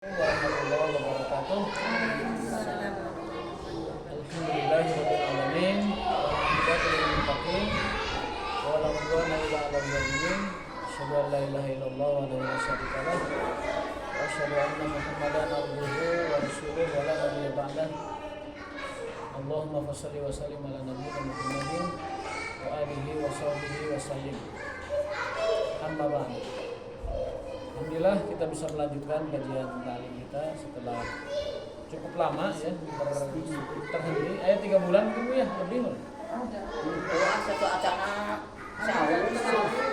Warahmatullahi wabarakatuh. Alhamdulillahirabbil alamin. Wassalatu wassalamu ala rasulillah. Asyhadu an la ilaha illallah wa la syarika lah. Wa asyhadu anna Muhammadan abduhu wa rasuluhu wa la nabiyya ba'dah. Allahumma shalli wa sallim ala nabiyyina Muhammadin wa alihi wa sahbihi wa sallim. Amma ba'd. Alhamdulillah kita bisa melanjutkan kajian ta'lim kita setelah cukup lama ya terhenti. 3 bulan mungkin ya lebih loh. Satu acara sahur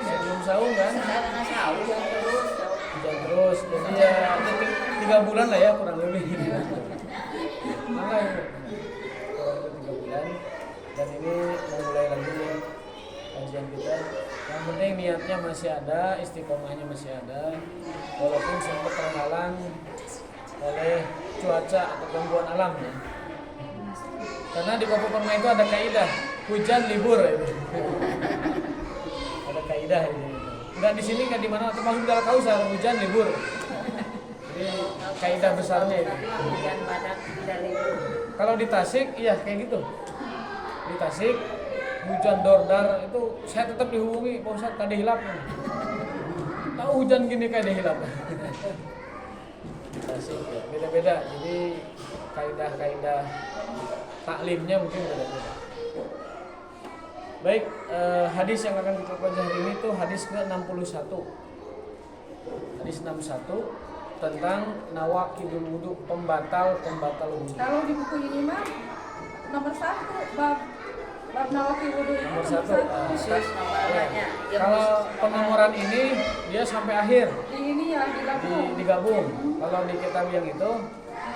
Sebelum sahur kan? acara sahur yang terus Hujan terus. Jadi ya 3 bulan lah ya kurang lebih. Malah ya. Kurang lebih 3 bulan. Dan ini memulai lagi kajian kita. Yang penting niatnya masih ada, istiqomahnya masih ada, walaupun sempat terhalang oleh cuaca atau gangguan alam ya. Karena di Kabupaten Permai itu ada kaidah hujan libur ya. Ada kaidah ini. Enggak di sini enggak di mana, termasuk di Kausar hujan libur. Jadi kaidah besarnya itu. hujan padat tidak libur. Kalau di Tasik iya kayak gitu. Di Tasik hujan dordar itu saya tetap dihubungi, Pak Ustadz kada hilap. Tahu hujan gini kada hilap. Tasik ya, beda-beda. Jadi kaidah-kaidah taklimnya mungkin beda-beda. Baik, hadis yang akan kita baca hari ini tuh hadis ke-61. Hadis 61 tentang nawaqidul wudu, pembatal wudu. Kalau di buku ini mah nomor 1 bab nawaqidul wudu itu Nomor nomor 1. 1. Khusus nomornya. Kalau penomoran ini dia sampai akhir Di ini ya digabung. Kalau di kitab yang itu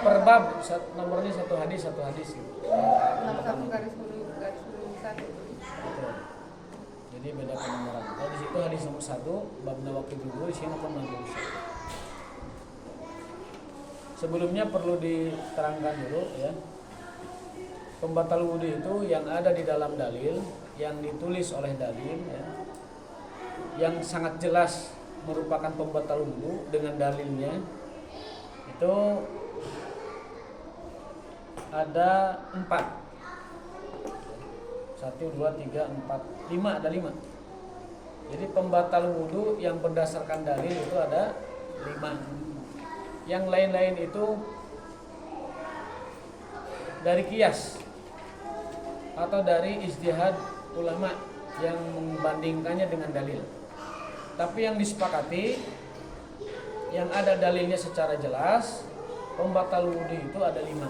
per bab nomornya satu hadis gitu. nomor 1 garis huruf 1. Betul. Jadi beda penomoran. Kalau di situ hadis nomor 1 bab nawaqidul wudu, di sini nomor 61. Sebelumnya perlu diterangkan dulu ya. Pembatal wudu itu yang ada di dalam dalil, yang ditulis oleh dalil ya, yang sangat jelas merupakan pembatal wudu dengan dalilnya itu ada 4. 1, 2, 3, 4, 5, ada 5. Jadi pembatal wudu yang berdasarkan dalil itu ada 5. Yang lain-lain itu dari qiyas atau dari ijtihad ulama yang membandingkannya dengan dalil. Tapi yang disepakati, yang ada dalilnya secara jelas, pembatal wudu itu ada 5.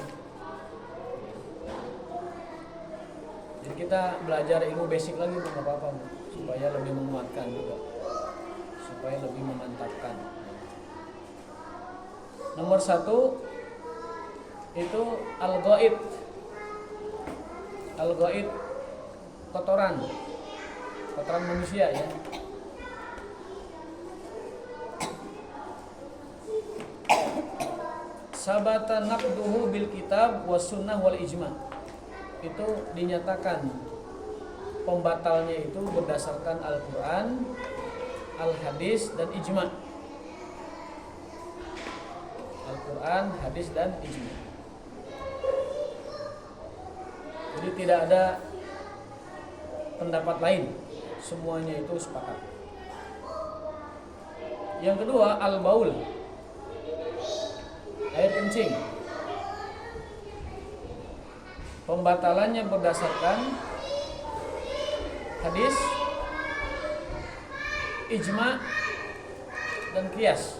Jadi kita belajar ilmu basic lagi nggak apa-apa, supaya lebih menguatkan juga, supaya lebih memantapkan. Nomor 1 itu al-ghaid. Al-ghaid kotoran manusia ya. Sabata naqduhu bil kitab was sunnah wal ijma. Itu dinyatakan pembatalnya itu berdasarkan Al-Qur'an, al-hadis dan ijma. Al-Quran, hadis dan ijma. Jadi tidak ada pendapat lain, semuanya itu sepakat. Yang kedua, al-baul, air kencing. Pembatalannya berdasarkan hadis, ijma dan qiyas.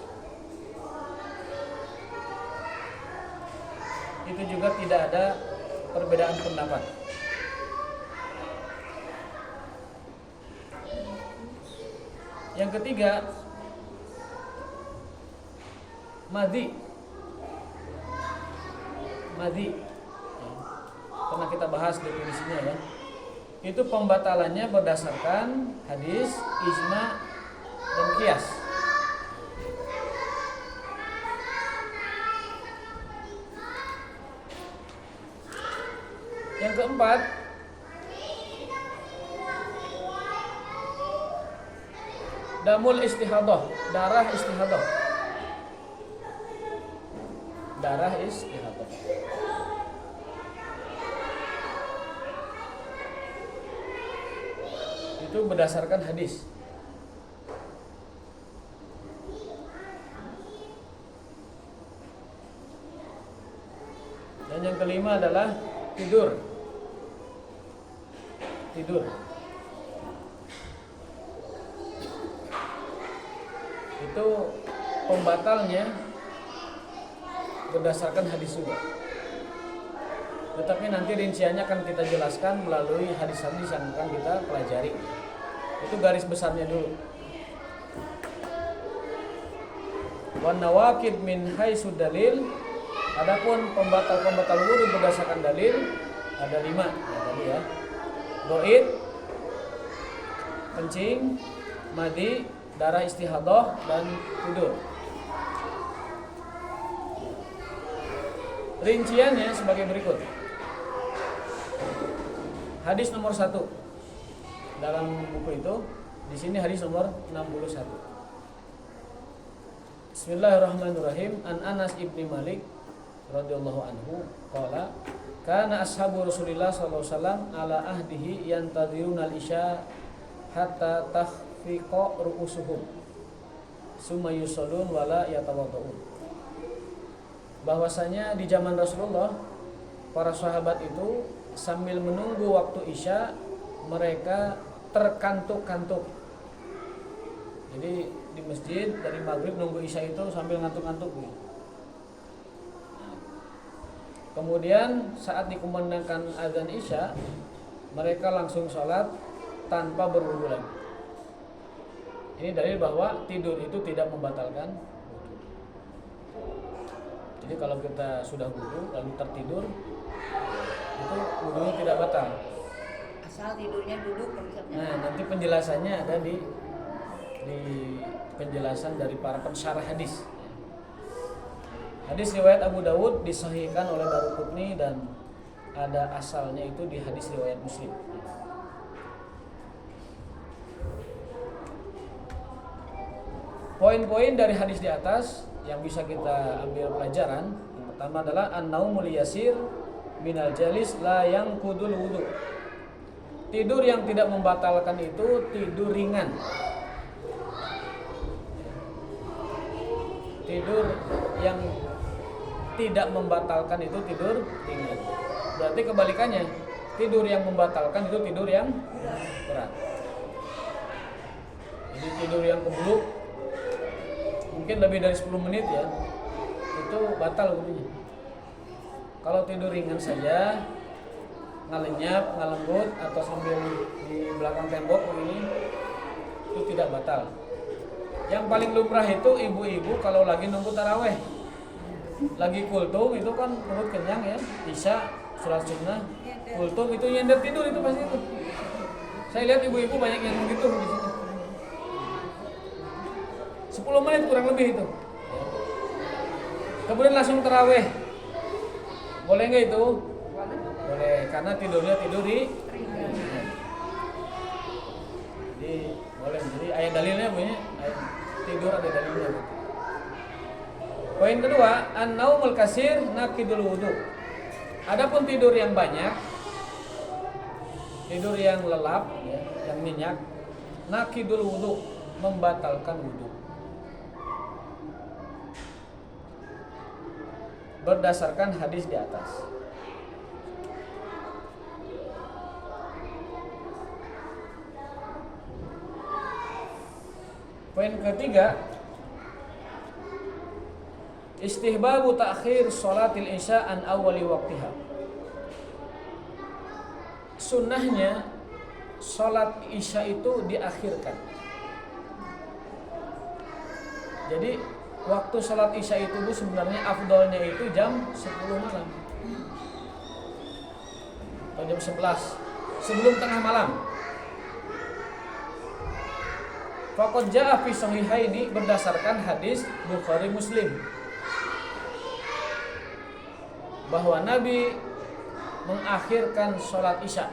Itu juga tidak ada perbedaan pendapat. Yang ketiga, madhi. Pernah kita bahas definisinya ya. Itu pembatalannya berdasarkan hadis, ijma dan qiyas. Yang keempat, damul istihadah, darah istihadah. darah istihadah. Itu berdasarkan hadis. Dan yang kelima adalah tidur. Tidur. Itu pembatalnya berdasarkan hadis juga. Tetapi nanti rinciannya akan kita jelaskan melalui hadis-hadis yang akan kita pelajari. Itu garis besarnya dulu. Wan nawaqid min haitsu dalil. Adapun pembatal wudu berdasarkan dalil ada 5 ya tadi ya. Doid, kencing, madi, darah istihadah dan tidur. Rinciannya sebagai berikut. Hadis nomor 1 dalam buku itu, di sini hadis nomor 61. Bismillahirrahmanirrahim. An Anas ibni Malik radhiyallahu anhu qala kana ashabu Rasulillah sallallahu alaihi wasallam ala ahdihi yantadhiruna al-isya hatta takhfiqa ru'usuhum summa yusallun wala yatawaddaun. Bahwasanya di zaman Rasulullah para sahabat itu sambil menunggu waktu isya mereka terkantuk-kantuk. Jadi di masjid dari maghrib nunggu isya itu sambil ngantuk-ngantuk gitu. Kemudian saat dikumandangkan azan isya, mereka langsung sholat tanpa berwudu lagi. Ini dalil bahwa tidur itu tidak membatalkan wudu. Jadi kalau kita sudah wudu lalu tertidur, itu wudunya tidak batal. Asal tidurnya duduk konsepnya. Nah, nanti penjelasannya ada di penjelasan dari para pensyarah hadis. Hadis riwayat Abu Dawud disahihkan oleh Daruqutni dan ada asalnya itu di hadis riwayat Muslim. Poin-poin dari hadis di atas yang bisa kita ambil pelajaran, yang pertama adalah an-naumul yasir minal jalis la yanqudul wudu. Tidur yang tidak membatalkan itu tidur ringan. Tidur yang tidak membatalkan itu tidur ringan. Berarti kebalikannya, tidur yang membatalkan itu tidur yang berat. Jadi tidur yang kebluk mungkin lebih dari 10 menit ya, itu batal wudunya. Kalau tidur ringan saja, ngalenyap, ngalembut atau sambil di belakang tembok begini, itu tidak batal. Yang paling lumrah itu ibu-ibu kalau lagi nunggu taraweh, lagi kultum itu kan perut kenyang ya, isya, sholat sunnah, kultum itu nyender tidur itu pasti itu. Saya lihat ibu-ibu banyak yang begitu di sini. 10 menit kurang lebih itu. Kemudian langsung taraweh. Boleh nggak itu? Boleh, karena tidurnya tidur di jadi boleh. Jadi ayat dalilnya punya ayat tidur ada dalilnya. Poin kedua, an-naumul kasir naqidul wudu. Adapun tidur yang banyak, tidur yang lelap ya, yang nyenyak, naqidul wudu, membatalkan wudu. Berdasarkan hadis di atas. Poin ketiga, istihbabu ta'khir sholatil isya an awali waqtiha. Sunnahnya sholat isya itu diakhirkan. Jadi waktu sholat isya itu sebenarnya afdolnya itu jam 10 malam atau jam 11 sebelum tengah malam. Faqad jaa fi sahihaini, berdasarkan hadis Bukhari Muslim, bahwa Nabi mengakhirkan sholat isya.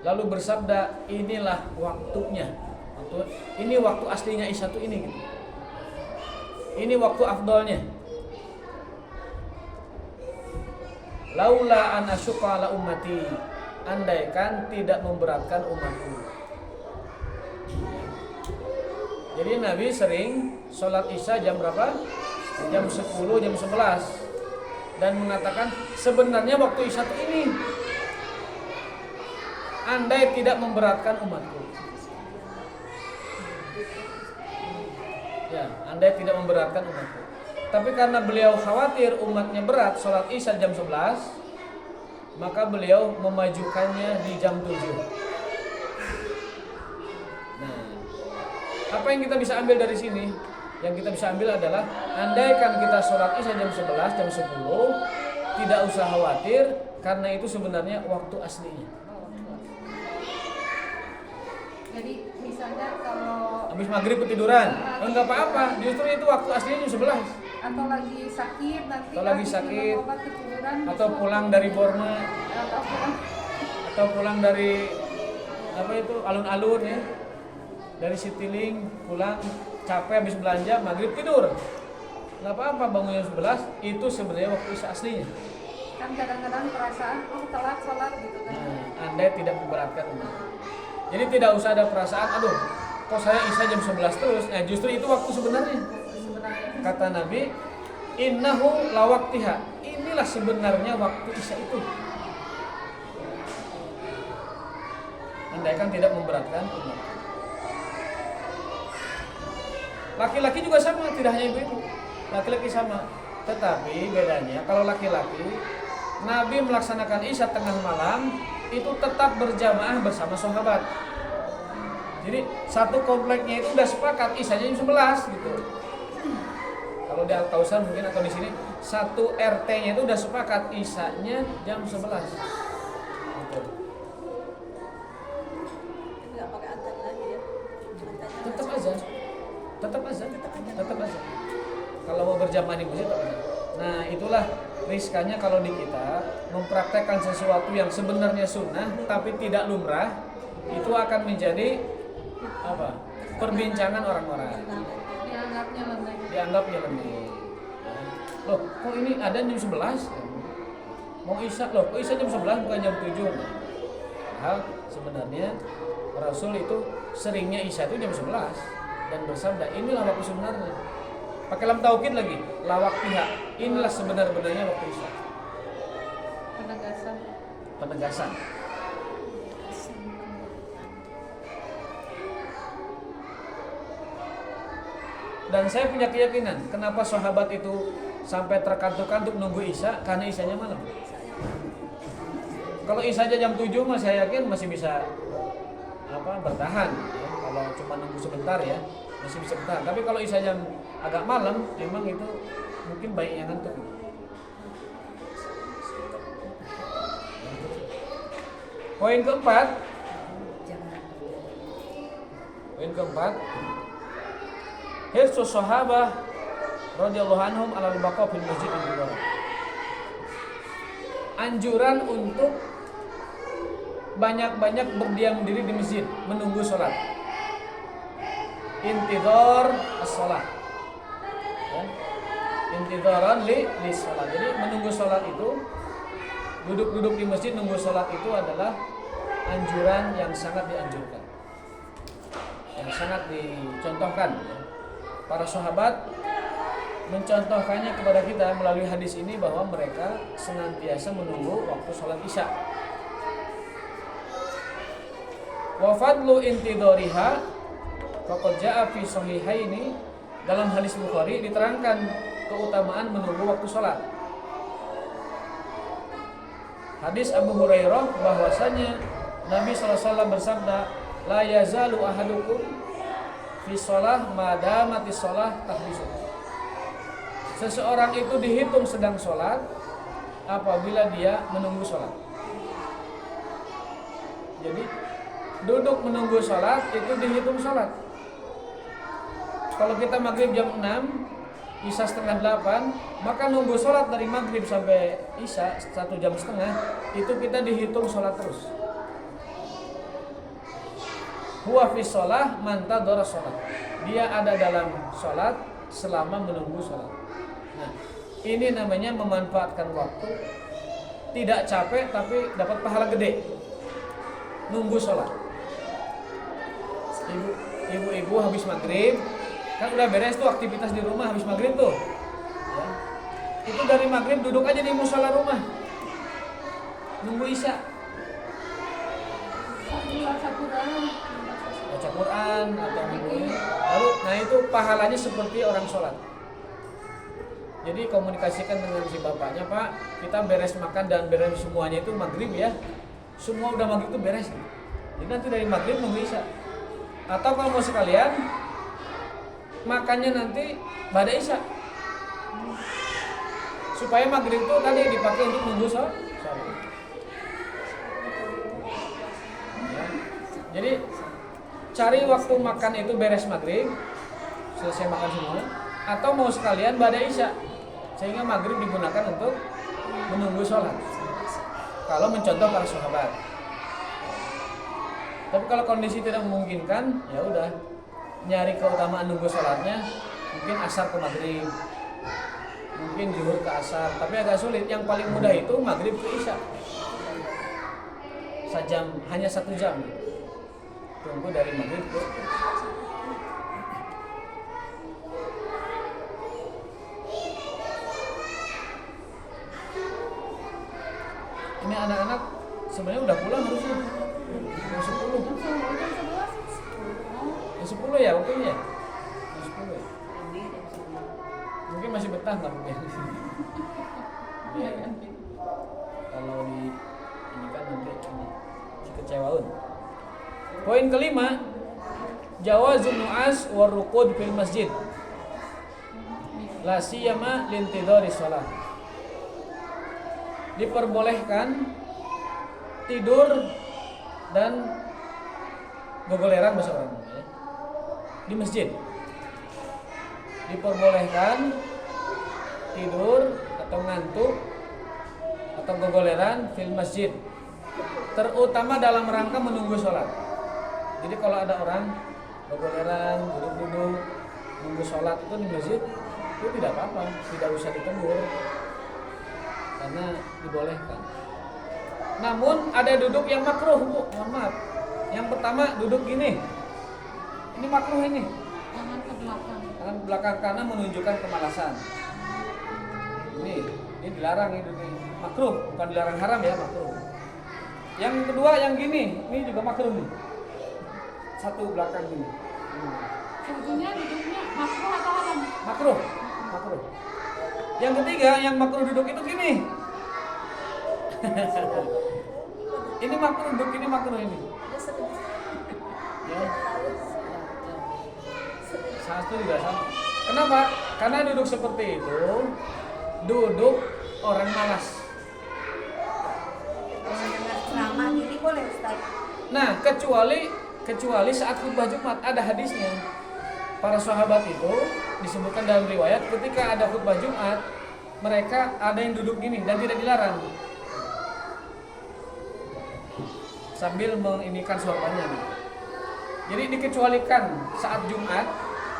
Lalu bersabda, inilah waktunya. ini waktu aslinya Isya tuh ini gitu. Ini waktu afdolnya. Laula an asyqa ala ummati, andaikan tidak memberatkan umatku. Jadi Nabi sering sholat Isya jam berapa? Jam 10, jam 11. Dan mengatakan sebenarnya waktu Isya itu ini, andai tidak memberatkan umatku. Ya, andai tidak memberatkan umatku. Tapi karena beliau khawatir umatnya berat sholat Isya jam 11, maka beliau memajukannya di jam 7. Nah, apa yang kita bisa ambil dari sini? Yang kita bisa ambil adalah andaikan kita sholat Isya jam 11, jam 10, tidak usah khawatir karena itu sebenarnya waktu aslinya. Jadi misalnya kalau Habis maghrib ketiduran, enggak apa-apa, justru itu waktu aslinya jam 11. atau lagi sakit nanti Atau lagi kan sakit, minum obat ketiduran, atau pulang dari Borma, atau pulang atau pulang dari apa itu alun-alun ya, dari Citiling pulang capek habis belanja maghrib tidur, nggak apa-apa, bangun jam 11 itu sebenarnya waktu Isya aslinya. kan kadang-kadang perasaan telat sholat gitu kan. Andai tidak memberatkan umat, jadi tidak usah ada perasaan aduh kok saya Isya jam 11 terus. Nah justru itu waktu sebenarnya. Sebenarnya Kata Nabi, innahu lawaqtiha, inilah sebenarnya waktu Isya itu. Andaikan tidak memberatkan umat. Laki-laki juga sama, tidak hanya ibu-ibu. Laki-laki sama. Tetapi bedanya kalau laki-laki, Nabi melaksanakan Isya tengah malam itu tetap berjamaah bersama sahabat. Jadi satu kompleknya itu udah sepakat Isyanya jam 11 gitu. Kalau di Al-Kausar mungkin atau di sini satu RT-nya itu udah sepakat Isyanya jam 11. Gitu. Nggak pakai adzan lagi ya. Tetap aja. Kalau mau berjamaah di masjid tetap aja. Nah, itulah riskannya kalau di kita mempraktekkan sesuatu yang sebenarnya sunnah tapi tidak lumrah, itu akan menjadi apa? Perbincangan orang-orang. Dianggapnya lemah. Loh, kok ini ada jam 11? Mau Isya loh, kok Isya jam 11 bukan jam 7? Padahal sebenarnya Rasul itu seringnya Isya itu jam 11 dan bersabda, inilah waktu sebenarnya. Pakai lam taukid lagi, lawaqtiha. Inilah sebenar-benarnya waktu Isya. Penegasan. Dan saya punya keyakinan, kenapa sahabat itu sampai terkantuk-kantuk nunggu Isya, karena Isyanya malam. Kalau Isya aja jam 7 mah saya yakin masih bisa bertahan. Ya. Kalau cuma nunggu sebentar ya, masih bisa bertahan. Tapi kalau Isya jam agak malam, memang itu mungkin banyak yang ngantuk. Poin keempat. Hirsus sahabah radhiyallahu anhum ala al-baqa fil masjid al-haram. Anjuran untuk banyak-banyak berdiam diri di masjid menunggu sholat. Intidhar as-shalah. Ya. Intidharan li sholat. Jadi menunggu sholat itu, duduk-duduk di masjid nunggu sholat itu adalah anjuran yang sangat dianjurkan, yang sangat dicontohkan. Para sahabat mencontohkannya kepada kita melalui hadis ini bahwa mereka senantiasa menunggu waktu sholat Isya. Wa fadlu intidhariha faqad jaa fi sahihaini, dalam hadis Bukhari diterangkan keutamaan menunggu waktu sholat. Hadis Abu Hurairah bahwasanya Nabi SAW bersabda, la yazalu ahadukum fi sholah madamati sholah tahdisu. Seseorang itu dihitung sedang sholat apabila dia menunggu sholat. Jadi duduk menunggu sholat itu dihitung sholat. Kalau kita maghrib jam 6, Isya setengah 8, maka nunggu sholat dari maghrib sampai Isya 1,5 jam, itu kita dihitung sholat terus. Huwa fi shalah man tadara shalah. Dia ada dalam salat selama menunggu salat. Nah, ini namanya memanfaatkan waktu. Tidak capek tapi dapat pahala gede. Nunggu salat. Ibu-ibu habis maghrib, kan udah beres tuh aktivitas di rumah habis maghrib tuh. Ya. Itu dari maghrib duduk aja di musola rumah. Nunggu isya. Baca Quran atau nungguin. Lalu, nah itu pahalanya seperti orang sholat. Jadi komunikasikan dengan si bapaknya, Pak, kita beres makan dan beres semuanya itu maghrib ya. Semua udah maghrib itu beres. Jadi nanti dari maghrib nunggu isya. Atau kalau mau sekalian, makannya nanti pada isya. Supaya maghrib itu tadi dipakai untuk nunggu sholat. Ya. Jadi cari waktu makan itu beres maghrib, selesai makan semua, atau mau sekalian pada isya, sehingga maghrib digunakan untuk menunggu sholat. Kalau mencontoh para sahabat. Tapi kalau kondisi tidak memungkinkan, ya udah nyari keutamaan nunggu sholatnya, mungkin asar ke maghrib, mungkin zuhur ke asar, tapi agak sulit. Yang paling mudah itu maghrib ke isya, sejam, hanya 1 jam. Tunggu dari maghrib ke ini anak-anak sebenarnya udah pulang harusnya jam 10. Jam 10 ya waktunya. Jam 10 ya. Mungkin masih betah nggak mungkin. Ya, kan? Kalau di ini kan nanti si kecewaun. Poin kelima, jawazun nu'as war ruqud fil masjid. La siyama lintidhari shalah. Diperbolehkan tidur dan gogoleran bahasa orang ya, di masjid. Diperbolehkan tidur atau ngantuk atau gogoleran fil masjid, terutama dalam rangka menunggu sholat. Jadi kalau ada orang gogoleran, duduk-duduk nunggu sholat itu di masjid, itu tidak apa-apa, tidak usah ditegur karena dibolehkan. Namun ada duduk yang makruh, Bu. Mohon maaf. Yang pertama duduk gini. Ini makruh ini. Tangan ke belakang. Tangan ke belakang karena menunjukkan kemalasan. Ini dilarang ini. Makruh, bukan dilarang haram ya, makruh. Yang kedua yang gini, ini juga makruh nih. Satu belakang gini. Sebetulnya duduknya makruh atau haram? Makruh. Makruh. Yang ketiga yang makruh duduk itu gini. Ini makruh duduk, ini makruh ini. Ya. Satu juga sama. Kenapa? Karena duduk seperti itu, duduk orang malas. Ceramah gini boleh Ustaz? Nah, kecuali saat khutbah Jumat, ada hadisnya. Para sahabat itu disebutkan dalam riwayat ketika ada khutbah Jumat, mereka ada yang duduk gini dan tidak dilarang. Sambil menginikan suaranya. Jadi dikecualikan saat Jumat,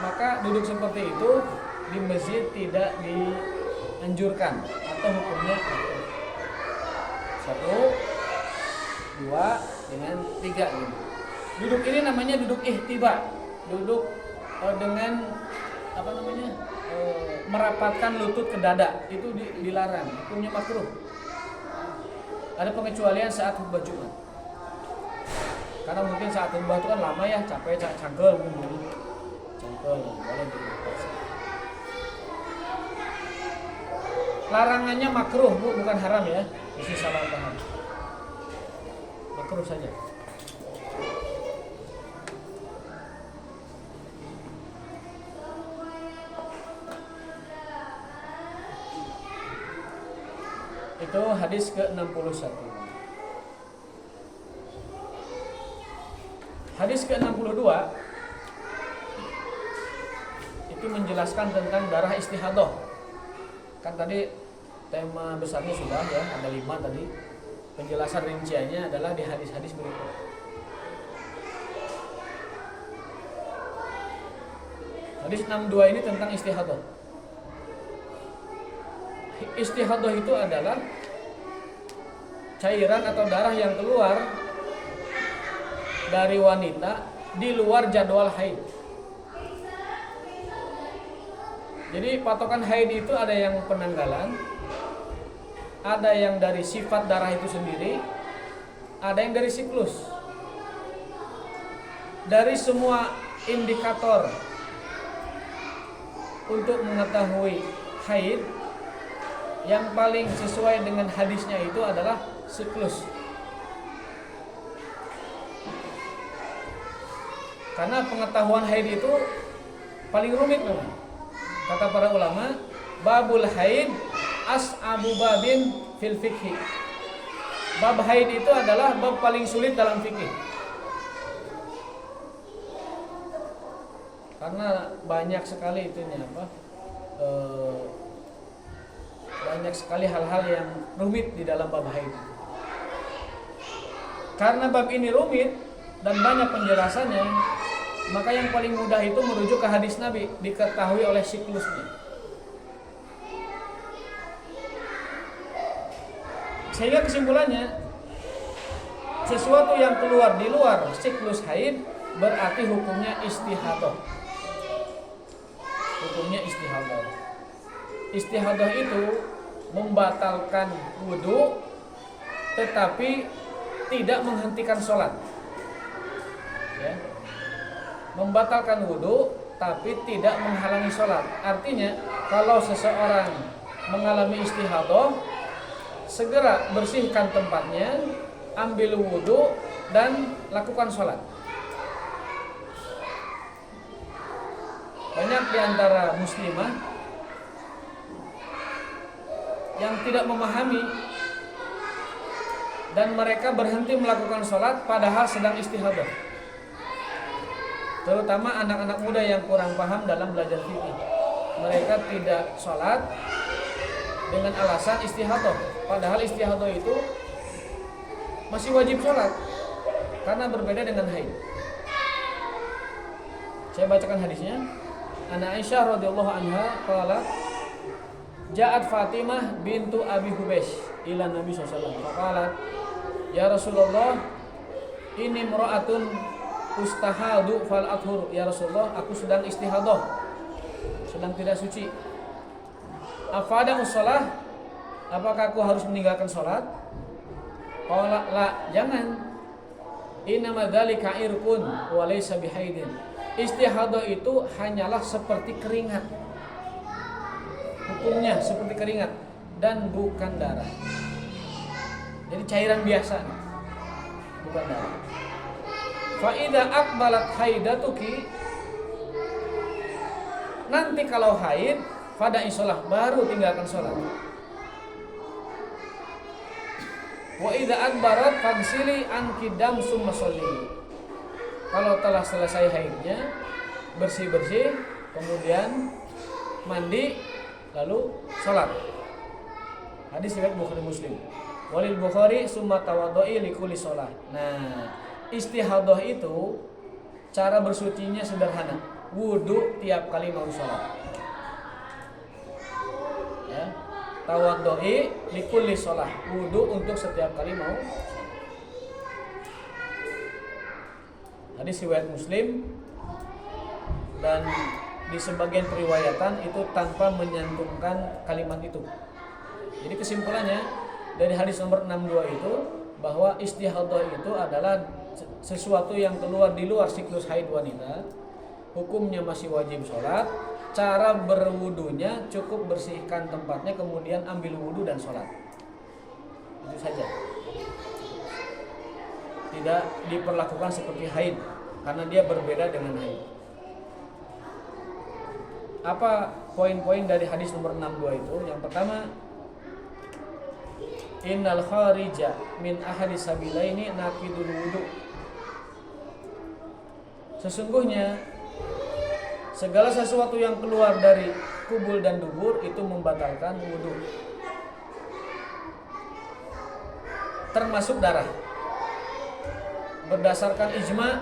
maka duduk seperti itu di masjid tidak dianjurkan atau hukumnya 1, 2, dengan 3 gitu. Duduk ini namanya duduk ihtiba, duduk dengan apa namanya merapatkan lutut ke dada, itu dilarang, hukumnya makruh. Ada pengecualian saat khutbah Jumat. Karena mungkin saat khutbah itu kan lama ya, capek, cangkel, boleh dipaksa. Larangannya makruh, Bu, bukan haram ya. Isi salah paham. Makruh saja. Itu hadis ke-61. Hadis ke-62 itu menjelaskan tentang darah istihadah. Kan tadi tema besarnya sudah ya, ada 5 tadi. Penjelasan rinciannya adalah di hadis-hadis berikut. Hadis 62 ini tentang istihadah. Istihadah itu adalah cairan atau darah yang keluar dari wanita di luar jadwal haid. Jadi patokan haid itu ada yang penanggalan, ada yang dari sifat darah itu sendiri, ada yang dari siklus. Dari semua indikator untuk mengetahui haid, yang paling sesuai dengan hadisnya itu adalah siklus. Karena pengetahuan haid itu paling rumit memang. Kata para ulama, babul haid as'abu babin fil fikhi. Bab haid itu adalah bab paling sulit dalam fikih. Karena banyak sekali itunya banyak sekali hal-hal yang rumit di dalam bab haid. Karena bab ini rumit dan banyak penjelasannya, maka yang paling mudah itu merujuk ke hadis Nabi, diketahui oleh siklusnya. Sehingga kesimpulannya, sesuatu yang keluar di luar siklus haid berarti hukumnya istihadah. Hukumnya istihadah. Istihadah itu membatalkan wudu tetapi tidak menghentikan sholat. Ya. Membatalkan wudu tapi tidak menghalangi sholat. Artinya kalau seseorang mengalami istihadah, segera bersihkan tempatnya, ambil wudu dan lakukan sholat. Banyak di antara muslimah yang tidak memahami dan mereka berhenti melakukan sholat padahal sedang istihadah. Terutama anak-anak muda yang kurang paham dalam belajar fikih. Mereka tidak sholat dengan alasan istihadah, padahal istihadah itu masih wajib sholat karena berbeda dengan haid. Saya bacakan hadisnya. Ana Aisyah radhiyallahu anha qalat ja'at Fatimah bintu Abi Hubaysh ila Nabi sallallahu alaihi wasallam. Faqalat ya Rasulullah inni imra'atun ustahadu fal athur. Ya Rasulullah, aku sedang istihadah, sedang tidak suci. Afada ussalah, apakah aku harus meninggalkan salat? Qala la, jangan. Innama dzalika irqun wa laysa bihaidin. Istihadah itu hanyalah seperti keringat. Hukumnya seperti keringat dan bukan darah. Jadi cairan biasa, bukan darah. Fa idza aqbalat haidatuki, nanti kalau haid fada'i shalah, baru tinggalkan salat. Wa idza adbarat fagsili anki dam summa sholli. Kalau telah selesai haidnya, bersih-bersih, kemudian mandi, lalu salat. Hadis riwayat Bukhari Muslim. Walil Bukhari summa tawaddu'i likulli shalah. Nah, istihadah itu cara bersucinya sederhana. Wudu tiap kali mau salat. Ya. Tawaddu'i likulli shalah. Wudu untuk setiap kali mau. Hadis riwayat Muslim, dan di sebagian periwayatan itu tanpa menyantumkan kalimat itu. Jadi kesimpulannya dari hadis nomor 62 itu bahwa istihadah itu adalah sesuatu yang keluar di luar siklus haid wanita. Hukumnya masih wajib sholat. Cara berwudunya cukup bersihkan tempatnya, kemudian ambil wudu dan sholat. Itu saja. Tidak diperlakukan seperti haid karena dia berbeda dengan haid. Apa poin-poin dari hadis nomor 62 itu? Yang pertama, innal kharija min ahadi sabilaini naqidul wudu. Sesungguhnya segala sesuatu yang keluar dari kubul dan dubur itu membatalkan wudu, termasuk darah. Berdasarkan ijma,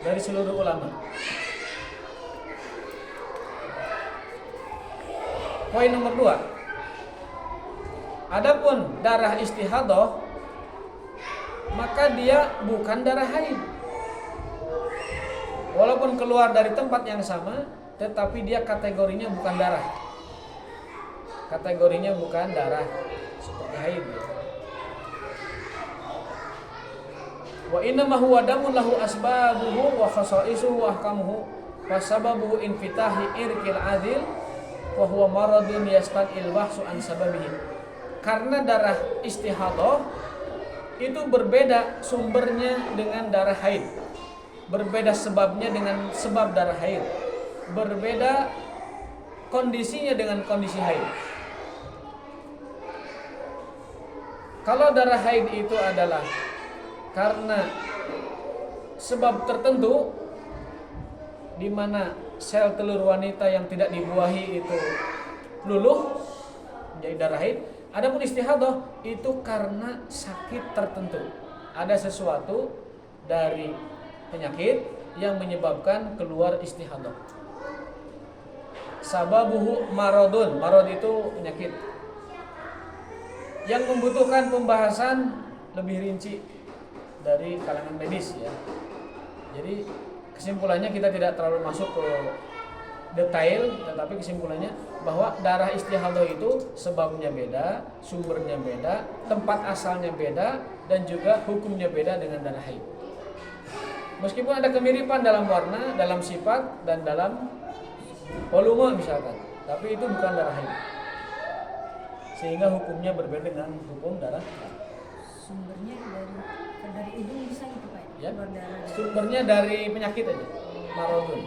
dari seluruh ulama. Poin nomor 2. Adapun darah istihadah, maka dia bukan darah haid. Walaupun keluar dari tempat yang sama, tetapi dia kategorinya bukan darah. Kategorinya bukan darah seperti haid. Wa innama huwa damun lahu asbabuhu wa khasaisuhu wa ahkamuhu fa sababuhu infitahi irqil adil wa huwa maradun yastaqil bahsu an sababihi. Karena darah istihadah itu berbeda sumbernya dengan darah haid, berbeda sebabnya dengan sebab darah haid, berbeda kondisinya dengan kondisi haid. Kalau darah haid itu adalah karena sebab tertentu, di mana sel telur wanita yang tidak dibuahi itu luluh menjadi darah haid. Adapun istihadah itu karena sakit tertentu, ada sesuatu dari penyakit yang menyebabkan keluar istihadah. Sababuhu maradun, marad itu penyakit yang membutuhkan pembahasan lebih rinci dari kalangan medis ya. Jadi kesimpulannya kita tidak terlalu masuk ke detail, tetapi kesimpulannya bahwa darah istihadah itu sebabnya beda, sumbernya beda, tempat asalnya beda, dan juga hukumnya beda dengan darah haid. Meskipun ada kemiripan dalam warna, dalam sifat, dan dalam volume misalkan, tapi itu bukan darah haid, sehingga hukumnya berbeda dengan hukum darah haid. Sumbernya dari hidung bisa gitu Pak Ya? darah. Sumbernya dari penyakit aja, maradun.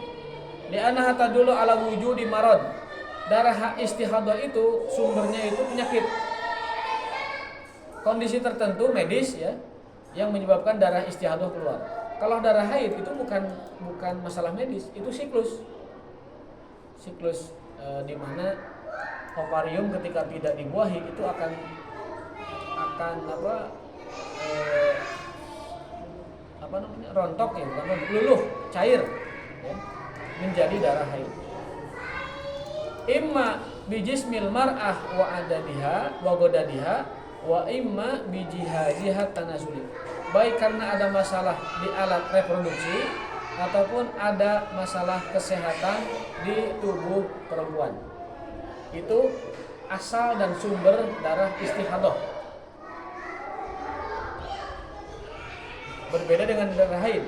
Li'annaha tadullu ala wujudi marad. Darah istihadah itu sumbernya itu penyakit, kondisi tertentu medis ya, yang menyebabkan darah istihadah keluar. Kalau darah haid itu bukan masalah medis, itu siklus di mana ovarium ketika tidak dibuahi itu akan rontok ya, bukan luluh, cair ya, menjadi darah haid. Imma bijismil mar'ah wa adadiha wa godadiha wa imma bijihaziha tanasuli. Baik karena ada masalah di alat reproduksi ataupun ada masalah kesehatan di tubuh perempuan. Itu asal dan sumber darah istihadah. Berbeda dengan darah haid.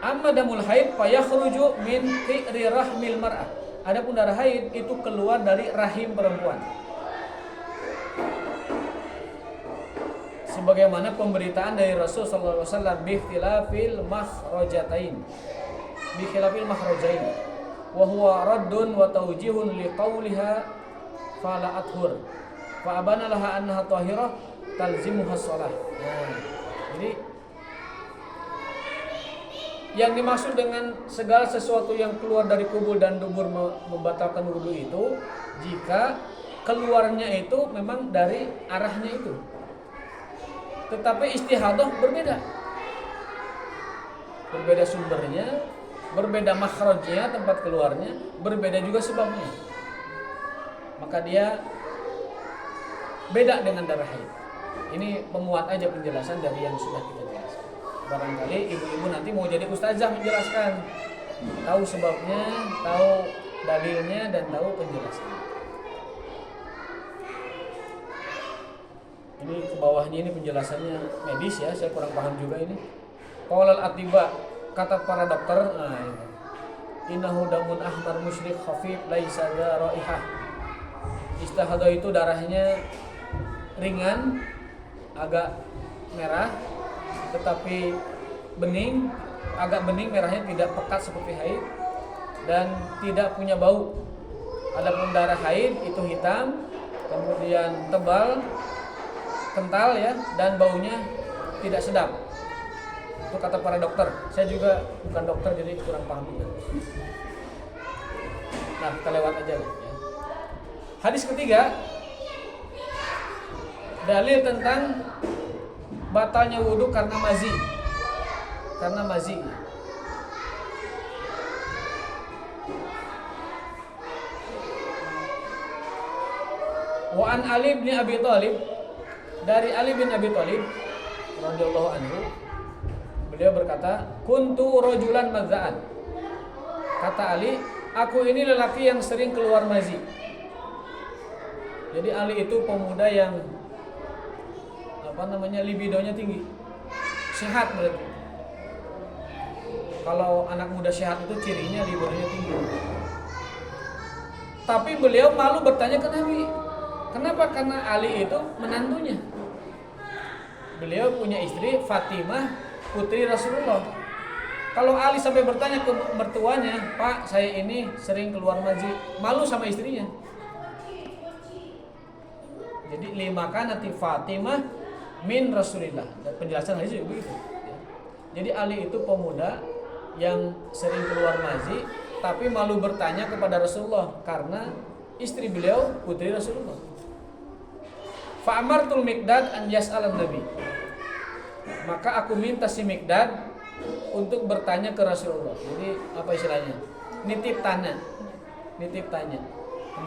Amma damul haid fayakhruju min qi'ri rahmil mar'ah. Adapun darah haid itu keluar dari rahim perempuan. Sebagaimana pemberitaan dari Rasul sallallahu alaihi wasallam bi khilafil makhrajatain. Bi khilafil makhrajain. Wa huwa raddun wa tawjihun liqauliha fala athhur. Fa abana laha annaha tahirah talzimuha shalah. Nah, jadi yang dimaksud dengan segala sesuatu yang keluar dari kubul dan dubur membatalkan wudu itu jika keluarnya itu memang dari arahnya itu. Tetapi istihadah berbeda. Berbeda sumbernya, berbeda makhrajnya, tempat keluarnya, berbeda juga sebabnya. Maka dia beda dengan darah haid. Ini penguat aja penjelasan dari yang sudah kita jelaskan. Barangkali ibu-ibu nanti mau jadi ustazah menjelaskan, tahu sebabnya, tahu dalilnya, dan tahu penjelasannya. Ini ke bawahnya ini penjelasannya medis ya, saya kurang paham juga ini. Qaulal atiba, kata para dokter, nah ini. Innahu damun ahmar musyrik khafif laisa raihah. Istihadah itu darahnya ringan, agak merah, tetapi bening, agak bening, merahnya tidak pekat seperti haid dan tidak punya bau. Adapun darah haid itu hitam, kemudian tebal, kental ya, dan baunya tidak sedap. Itu kata para dokter. Saya juga bukan dokter jadi kurang paham juga. Nah, kita lewat aja ya. Hadis ketiga, dalil tentang batalnya wudu karena mazi. Karena mazi. Wa an Ali bin Abi Thalib, dari Ali bin Abi Thalib radhiyallahu anhu, beliau berkata, kuntu rajulan madza'an. Kata Ali, aku ini lelaki yang sering keluar mazi. Jadi Ali itu pemuda yang libidonya tinggi, sehat berarti. Kalau anak muda sehat itu cirinya libidonya tinggi. Tapi beliau malu bertanya ke Nabi. Kenapa? Karena Ali itu menantunya. Beliau punya istri Fatimah, putri Rasulullah. Kalau Ali sampai bertanya ke mertuanya, Pak, saya ini sering keluar mazi, malu sama istrinya. Jadi lima kanati Fatimah min Rasulillah. Dan penjelasan hadis juga begitu. Jadi Ali itu pemuda yang sering keluar mazi, tapi malu bertanya kepada Rasulullah karena istri beliau putri Rasulullah. Fa'amartul Miqdad an yas'alan Nabi. Maka aku minta si Miqdad untuk bertanya ke Rasulullah. Jadi apa istilahnya? Nitip tanya.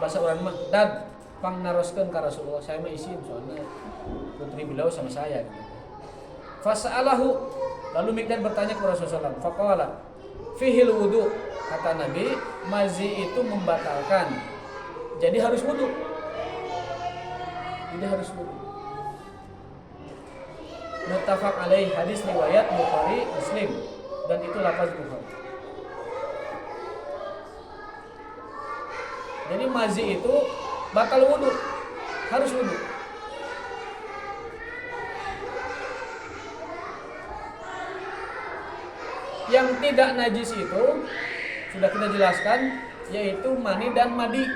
Bahasa orang mah, Dad, pang naroskeun ka Rasulullah, saya mah isim soalnya putri beliau sama saya gitu. Fasa'alahu, lalu Miqdad bertanya kepada Rasulullah, faqala fihil wudu, kata Nabi, mazi itu membatalkan. Jadi harus wudu. Muttafaq alaih, hadis riwayat Bukhari Muslim, dan itu lafaz Bukhari. Jadi mazi itu batal wudu, harus wudu. Yang tidak najis itu sudah kita jelaskan, yaitu mani dan wadi,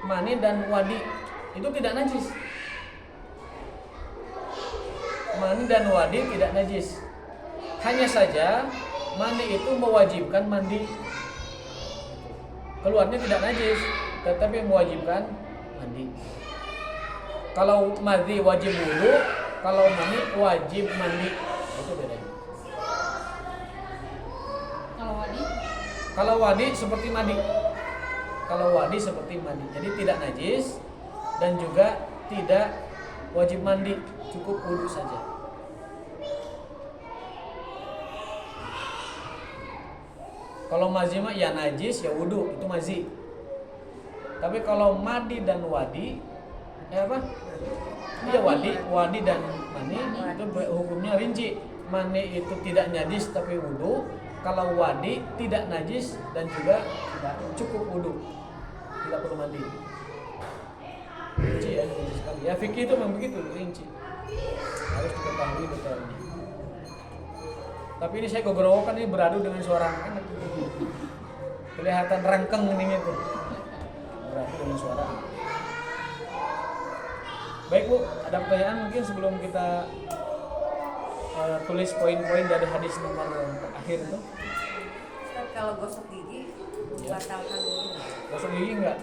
mani dan wadi itu tidak najis. Mani dan wadi tidak najis. Hanya saja mani itu mewajibkan mandi. Keluarnya tidak najis, tetapi mewajibkan mandi. Kalau mandi wajib wudu, kalau mani wajib mandi. Itu bedanya. Kalau wadi seperti mandi. Jadi tidak najis dan juga tidak wajib mandi, cukup wudu saja. Kalau mazi mah ya najis ya wudu, itu mazi. Tapi kalau madi dan wadi, iya wadi dan mani itu hukumnya rinci. Mani itu tidak najis tapi wudu. Kalau wadi tidak najis dan juga cukup wudu, tidak perlu mandi. Rinci ya, sekali. Ya fikih itu memang begitu, rinci. Harus diketahui detailnya. Tapi ini saya gogorokan ini beradu dengan suara anak. Kelihatan rangkeng ini tuh. Beradu dengan suara anak. Baik Bu, ada pertanyaan mungkin sebelum kita tulis poin-poin dari hadis nomor akhir itu. Ustaz, kalau gosok gigi batalkan wudu. Gosok gigi enggak?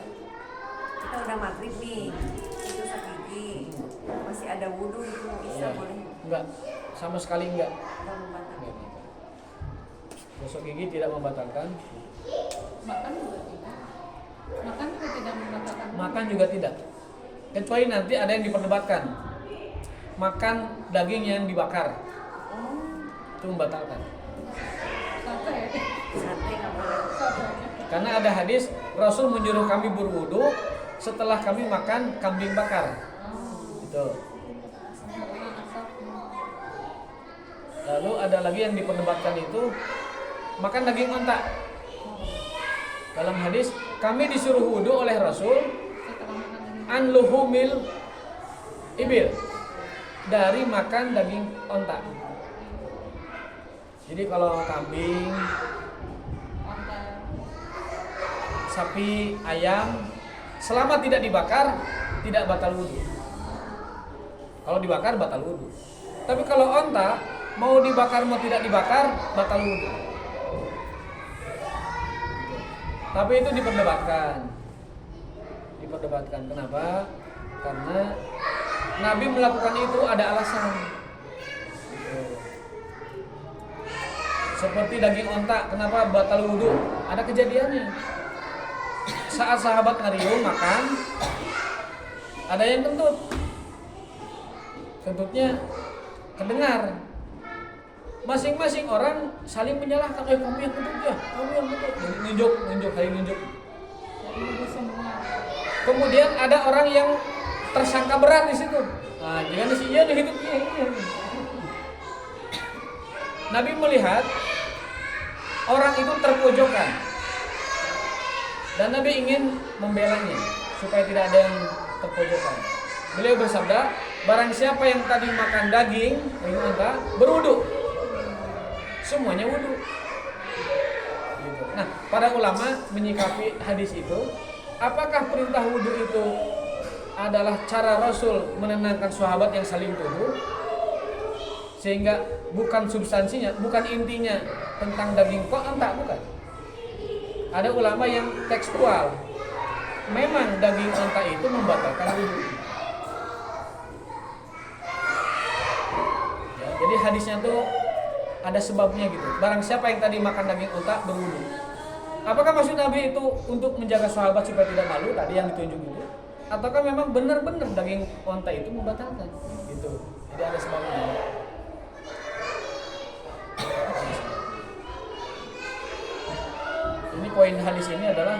Kita udah maghrib nih, itu gosok gigi, masih ada wudu itu bisa boleh? Enggak, sama sekali enggak. Tidak membatalkan. Gosok gigi tidak membatalkan. Makan juga tidak. Makan juga tidak. Kecuali nanti ada yang diperdebatkan. Makan daging yang dibakar. Itu membatalkan. Sate nggak boleh. Karena ada hadis Rasul menyuruh kami berwudu setelah kami makan kambing bakar. Gitu. Lalu ada lagi yang diperdebatkan itu makan daging onta. Dalam hadis kami disuruh wudu oleh Rasul an luhumil ibil, dari makan daging onta. Jadi kalau kambing, sapi, ayam, selama tidak dibakar, tidak batal wudu. Kalau dibakar, batal wudu. Tapi kalau onta, mau dibakar mau tidak dibakar, batal wudu. Tapi itu diperdebatkan. Kenapa? Karena Nabi melakukan itu ada alasan. Seperti daging onta, kenapa batal wudu? Ada kejadiannya. Saat sahabat ngeriung makan, ada yang kentut. Kentutnya kedengar. Masing-masing orang saling menyalahkan, kamu yang kentut ya, kamu yang kentut. Nunjuk, Wudu semua. Kemudian ada orang yang tersangka berat di situ. Nah, jangan si iya hidup iya. Nabi melihat orang itu terpojokan dan Nabi ingin membelanya supaya tidak ada yang terpojokan. Beliau bersabda, barang siapa yang tadi makan daging berwudu, semuanya wudu. Nah, para ulama menyikapi hadis itu, apakah perintah wudu itu adalah cara Rasul menenangkan sahabat yang saling tuduh, sehingga bukan substansinya, bukan intinya tentang daging kok enggak, bukan. Ada ulama yang tekstual, memang daging onta itu membatalkan wudu. Ya, jadi hadisnya tuh ada sebabnya gitu. Barang siapa yang tadi makan daging onta berwudu. Apakah maksud Nabi itu untuk menjaga sahabat supaya tidak malu tadi yang ditunjuk itu? Ataukah memang benar-benar daging onta itu membatalkan? Gitu. Jadi ada sebabnya. Ini poin hadis ini adalah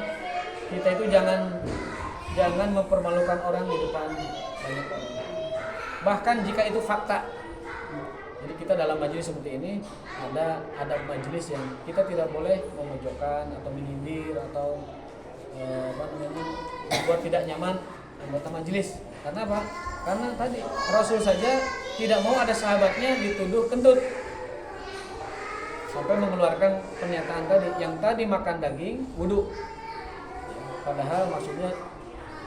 kita itu jangan mempermalukan orang di depan banyak orang. Bahkan jika itu fakta. Jadi kita dalam majelis seperti ini ada majelis yang kita tidak boleh memojokkan atau menyindir atau membuat tidak nyaman anggota majelis. Karena apa? Karena tadi Rasul saja tidak mau ada sahabatnya dituduh kentut. Sampai mengeluarkan pernyataan tadi, yang tadi makan daging wudu. Padahal maksudnya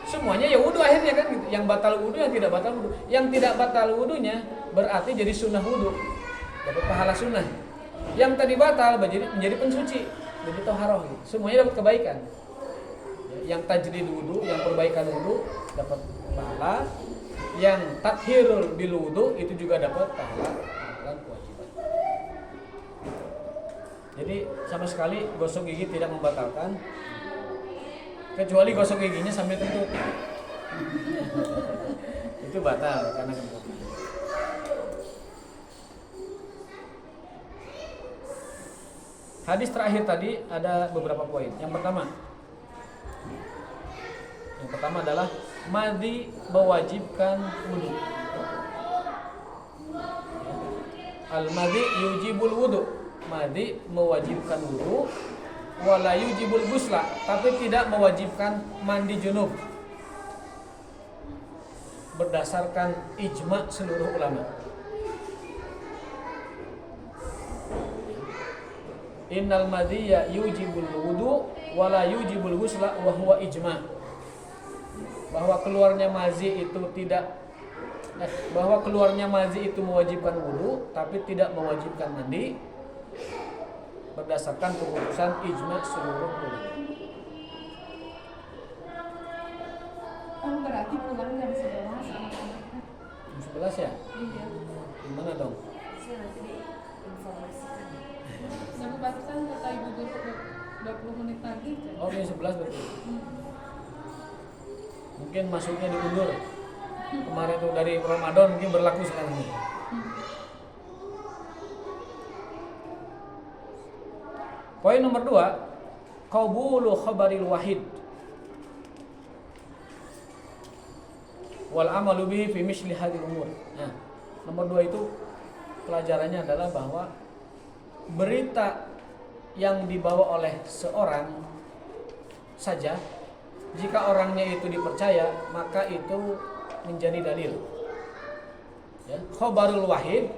semuanya ya wudu akhirnya kan gitu. Yang batal wudu, yang tidak batal wudu. Yang tidak batal wudunya berarti jadi sunnah wudu, dapat pahala sunnah. Yang tadi batal menjadi pensuci, jadi toharoh gitu. Semuanya dapat kebaikan. Yang tajdid wudu, yang perbaikan wudu dapat pahala. Yang tathirul bil wudu itu juga dapat pahala kewajiban. Jadi sama sekali gosok gigi tidak membatalkan, kecuali gosok giginya sambil kentut. Itu batal karena kentut. Hadis terakhir tadi ada beberapa poin. Yang pertama adalah madhi mewajibkan wudu. Al-madhi yujibul wudu. Madhi mewajibkan wudu, wala yujibul ghusla, tapi tidak mewajibkan mandi junub. Berdasarkan ijma seluruh ulama. Innal madhiya yujibul wudu wala yujibul ghusla wa huwa ijma. Bahwa keluarnya mazi itu mewajibkan wudu tapi tidak mewajibkan mandi berdasarkan keputusan ijma seluruh ulama. Oh, berarti pulang jam 11 anak-anaknya. Jam 11 ya? Iya. Gimana dong? Saya nanti diinformasikan. Saya barusan kata ibu guru 20 menit lagi. Oh, jam 11 berarti. Mungkin masuknya diundur. Kemarin tuh dari Ramadan mungkin berlaku sekarang ini. Poin nomor 2, qabulu khabaril wahid wal amalu bihi fi misli hadhil umur. Nah, nomor 2 itu pelajarannya adalah bahwa berita yang dibawa oleh seorang saja, jika orangnya itu dipercaya, maka itu menjadi dalil. Ya, khabarul wahid,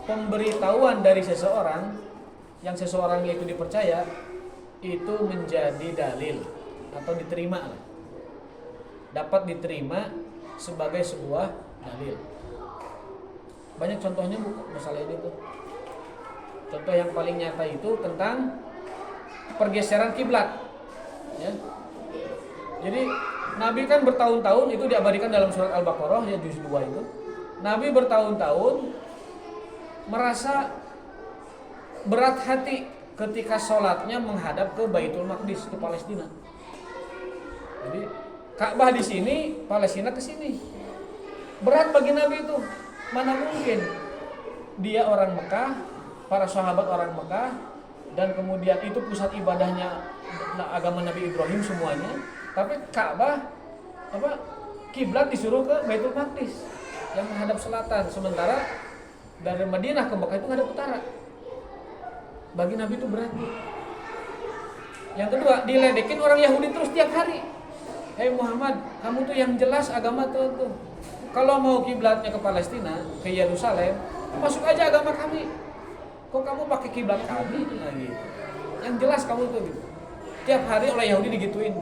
pemberitahuan dari seseorang yang seseorangnya itu dipercaya, itu menjadi dalil atau diterima, dapat diterima sebagai sebuah dalil. Banyak contohnya masalah ini tuh. Contoh yang paling nyata itu tentang pergeseran kiblat. Ya. Jadi Nabi kan bertahun-tahun, itu diabadikan dalam surat Al-Baqarah ya juz 2 itu. Nabi bertahun-tahun merasa berat hati ketika sholatnya menghadap ke Baitul Maqdis, ke Palestina. Jadi Ka'bah di sini, Palestina ke sini. Berat bagi Nabi itu. Mana mungkin dia orang Mekah, para sahabat orang Mekah, dan kemudian itu pusat ibadahnya agama Nabi Ibrahim semuanya. Tapi Ka'bah kiblat disuruh ke Baitul Maqdis yang menghadap selatan, sementara dari Madinah ke Mekah itu menghadap utara. Bagi Nabi itu berat. Yang kedua, diledekin orang Yahudi terus tiap hari. Hei Muhammad, kamu tuh yang jelas agama tuh. Kalau mau kiblatnya ke Palestina, ke Yerusalem, masuk aja agama kami. Kok kamu pakai kiblat kami? Nah gitu. Yang jelas kamu tuh gitu. Tiap hari oleh Yahudi digituin.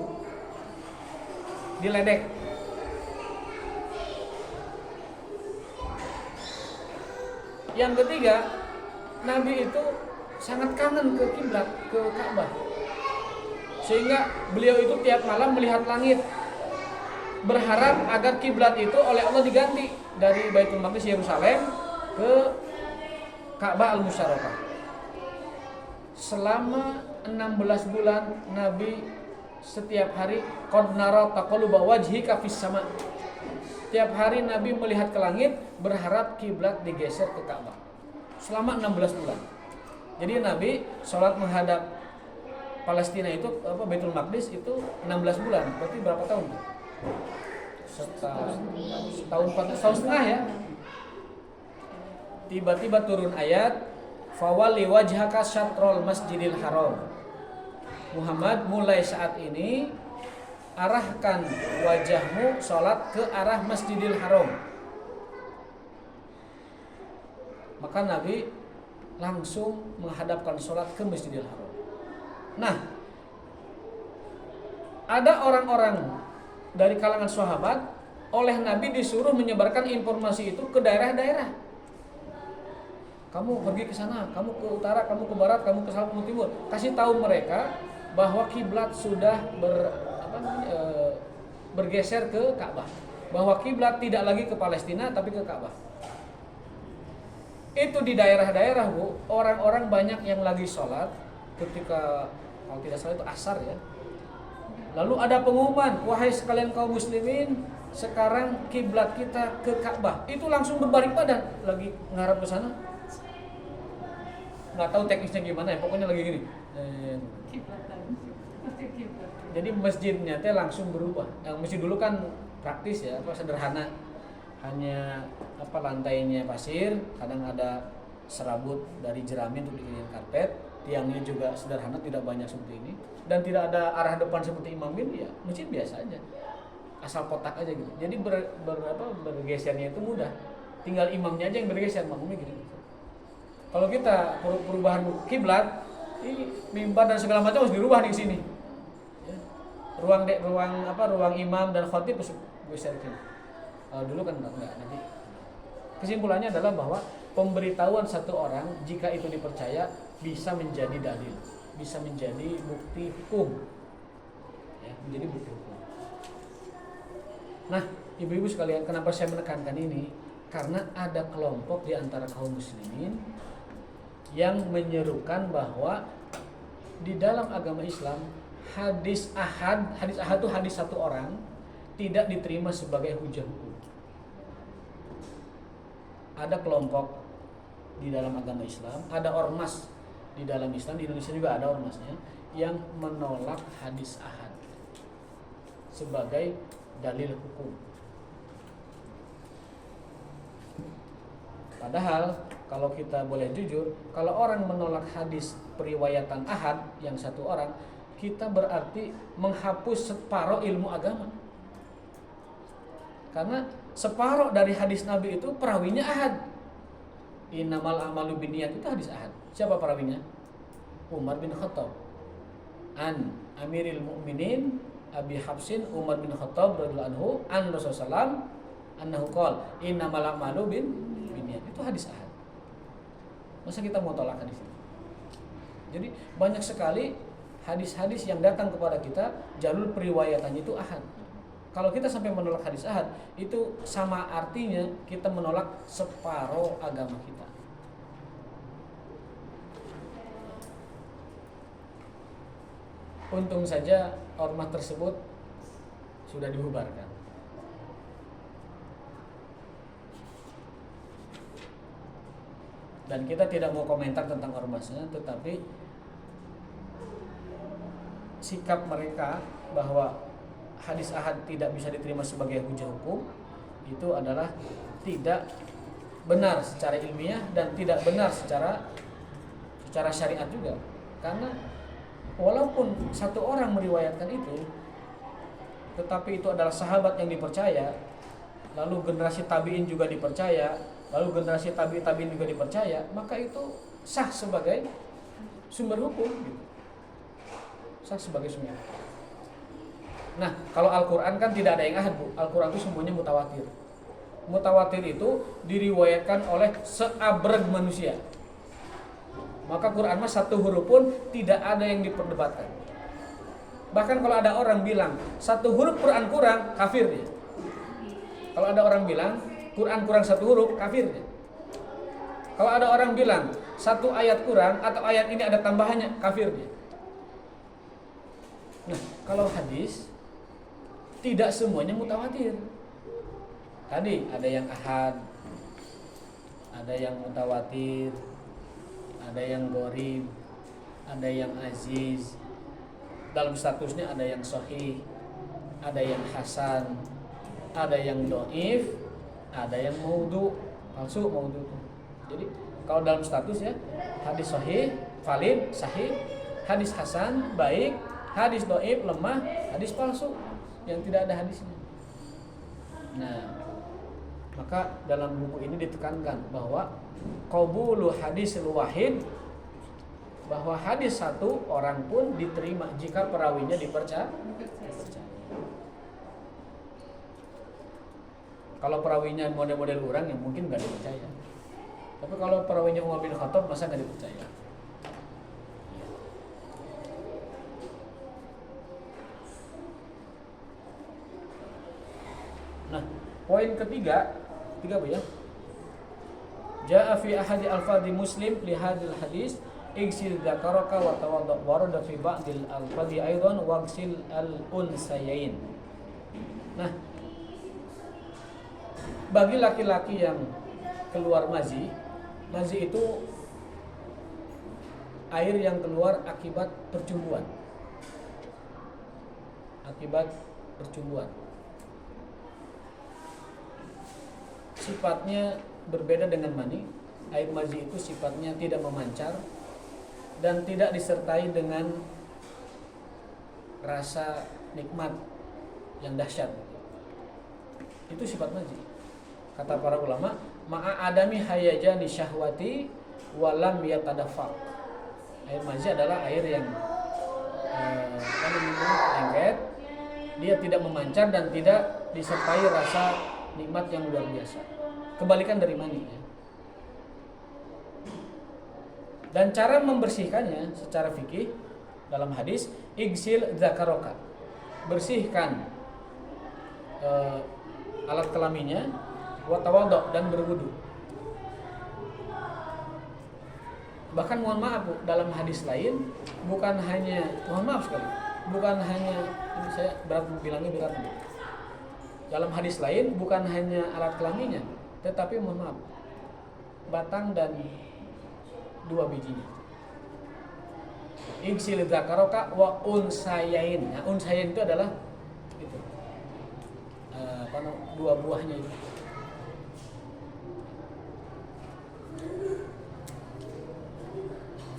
Diledek. Yang ketiga, Nabi itu sangat kangen ke kiblat, ke Ka'bah. Sehingga beliau itu tiap malam melihat langit, berharap agar kiblat itu oleh Allah diganti dari Baitul Maqdis Yerusalem ke Ka'bah Al-Musyarrafah. Selama 16 bulan Nabi setiap hari qad nara taqalluba wajhika fis sama. Tiap hari Nabi melihat ke langit berharap kiblat digeser ke Ka'bah. Selama 16 bulan. Jadi Nabi sholat menghadap Palestina itu Baitul Maqdis itu 16 bulan. Berarti berapa tahun? Setahun setengah ya. Tiba-tiba turun ayat fawalli wajhaka syatrul masjidil haram. Muhammad, mulai saat ini arahkan wajahmu sholat ke arah Masjidil Haram. Maka Nabi langsung menghadapkan sholat ke Masjidil Haram. Nah, ada orang-orang dari kalangan sahabat oleh Nabi disuruh menyebarkan informasi itu ke daerah-daerah. Kamu pergi ke sana, kamu ke utara, kamu ke barat, kamu ke selatan, kamu ke timur. Kasih tahu mereka bahwa kiblat sudah bergeser ke Ka'bah. Bahwa kiblat tidak lagi ke Palestina tapi ke Ka'bah. Itu di daerah-daerah, Bu, orang-orang banyak yang lagi sholat ketika kalau tidak salah itu asar ya. Lalu ada pengumuman, wahai sekalian kaum muslimin, sekarang kiblat kita ke Ka'bah. Itu langsung berbaring badan, lagi ngarap ke sana. Nggak tahu teknisnya gimana ya, pokoknya lagi gini. Jadi masjidnya teh langsung berubah. Yang masjid dulu kan praktis ya, sederhana. Hanya lantainya pasir, kadang ada serabut dari jerami untuk dijadikan karpet. Tiangnya juga sederhana, tidak banyak seperti ini, dan tidak ada arah depan seperti imam bin, ya masjid biasa aja, asal kotak aja gitu. Jadi bergesernya itu mudah, tinggal imamnya aja yang bergeser, makmumnya gitu. Kalau kita perubahan kiblat, ini mimbar dan segala macam harus dirubah di sini. Ya. Ruang imam dan khatib harus geser sini. Dulu kan enggak. Nanti kesimpulannya adalah bahwa pemberitahuan satu orang jika itu dipercaya bisa menjadi dalil, bisa menjadi bukti hukum. Ya, menjadi bukti hukum. Nah, ibu-ibu sekalian, kenapa saya menekankan ini? Karena ada kelompok di antara kaum muslimin yang menyerukan bahwa di dalam agama Islam hadis ahad itu hadis satu orang tidak diterima sebagai hujah hukum. Ada kelompok di dalam agama Islam, ada ormas di dalam Islam, di Indonesia juga ada ormasnya yang menolak hadis ahad sebagai dalil hukum. Padahal kalau kita boleh jujur, kalau orang menolak hadis periwayatan ahad yang satu orang, kita berarti menghapus separuh ilmu agama. Karena separuh dari hadis Nabi itu perawinya ahad. Innamal a'malu binniyat itu hadis ahad. Siapa perawinya? Umar bin Khattab. An Amiril Mukminin Abi Hafsin Umar bin Khattab radhiyallahu anhu an Rasulullah annahu qala innamal a'malu binniyat. Itu hadis ahad. Masa kita mau tolak hadis ini? Jadi banyak sekali hadis-hadis yang datang kepada kita jalur periwayatannya itu ahad. Kalau kita sampai menolak hadis ahad, itu sama artinya kita menolak separuh agama kita. Untung saja ormas tersebut sudah dibubarkan. Dan kita tidak mau komentar tentang ormasnya, tetapi sikap mereka bahwa hadis ahad tidak bisa diterima sebagai hujah hukum itu adalah tidak benar secara ilmiah dan tidak benar secara syariat juga. Karena walaupun satu orang meriwayatkan itu, tetapi itu adalah sahabat yang dipercaya, lalu generasi tabi'in juga dipercaya, lalu generasi tabi'in juga dipercaya, maka itu sah sebagai sumber hukum gitu. Sah sebagai sumber. Nah, kalau Al-Quran kan tidak ada yang ahad, Bu. Al-Quran itu semuanya mutawatir. Mutawatir itu diriwayatkan oleh seabreg manusia. Maka Quran mah satu huruf pun tidak ada yang diperdebatkan. Bahkan kalau ada orang bilang satu huruf Quran kurang, kafir dia. Kalau ada orang bilang Quran kurang satu huruf, kafir dia. Kalau ada orang bilang satu ayat kurang atau ayat ini ada tambahannya, kafir dia. Nah, kalau hadis tidak semuanya mutawatir. Tadi ada yang ahad, ada yang mutawatir, ada yang gharib, ada yang aziz. Dalam statusnya ada yang sahih, ada yang hasan, ada yang dhaif, ada yang maudhu, palsu maudhu. Jadi kalau dalam status ya, hadis sahih, valid, sahih, hadis hasan, baik, hadis dhaif, lemah, hadis palsu yang tidak ada hadisnya. Nah, maka dalam buku ini ditekankan bahwa qabulu hadisil wahid, bahwa hadis satu orang pun diterima jika perawinya dipercaya. Kalau perawinya model-model orang yang mungkin nggak dipercaya. Tapi kalau perawinya Umar bin Khattab masa nggak dipercaya? Nah, poin ketiga apa ya? Jaa fi ahadi alfadhi Muslim li hadil hadis igsil dzakaraka wa tawadda warada fi ba'dil alfadhi aidan wagsil al-unsayain. Nah, bagi laki-laki yang keluar mazi itu air yang keluar akibat percumbuan. Sifatnya berbeda dengan mani. Air mazi itu sifatnya tidak memancar dan tidak disertai dengan rasa nikmat yang dahsyat. Itu sifat mazi. Kata para ulama, ma'a adami hayajani syahwati walam yatadafaq. Air mazi adalah air yang lengket, dia tidak memancar dan tidak disertai rasa nikmat yang luar biasa. Kebalikan dari mani ya. Dan cara membersihkannya secara fikih dalam hadis igsil dzakaroka, bersihkan alat kelaminnya, wa tawadhu, dan berwudu. Bahkan mohon maaf Bu, dalam hadis lain bukan hanya, mohon maaf sekali, bukan hanya, ini saya berat bilangnya berat Bu. Dalam hadis lain bukan hanya alat kelaminnya, tetapi mohon maaf, batang dan dua bijinya. Igsil dzakaroka wa unsayain. Nah, unsayain itu adalah itu. Dua buahnya itu.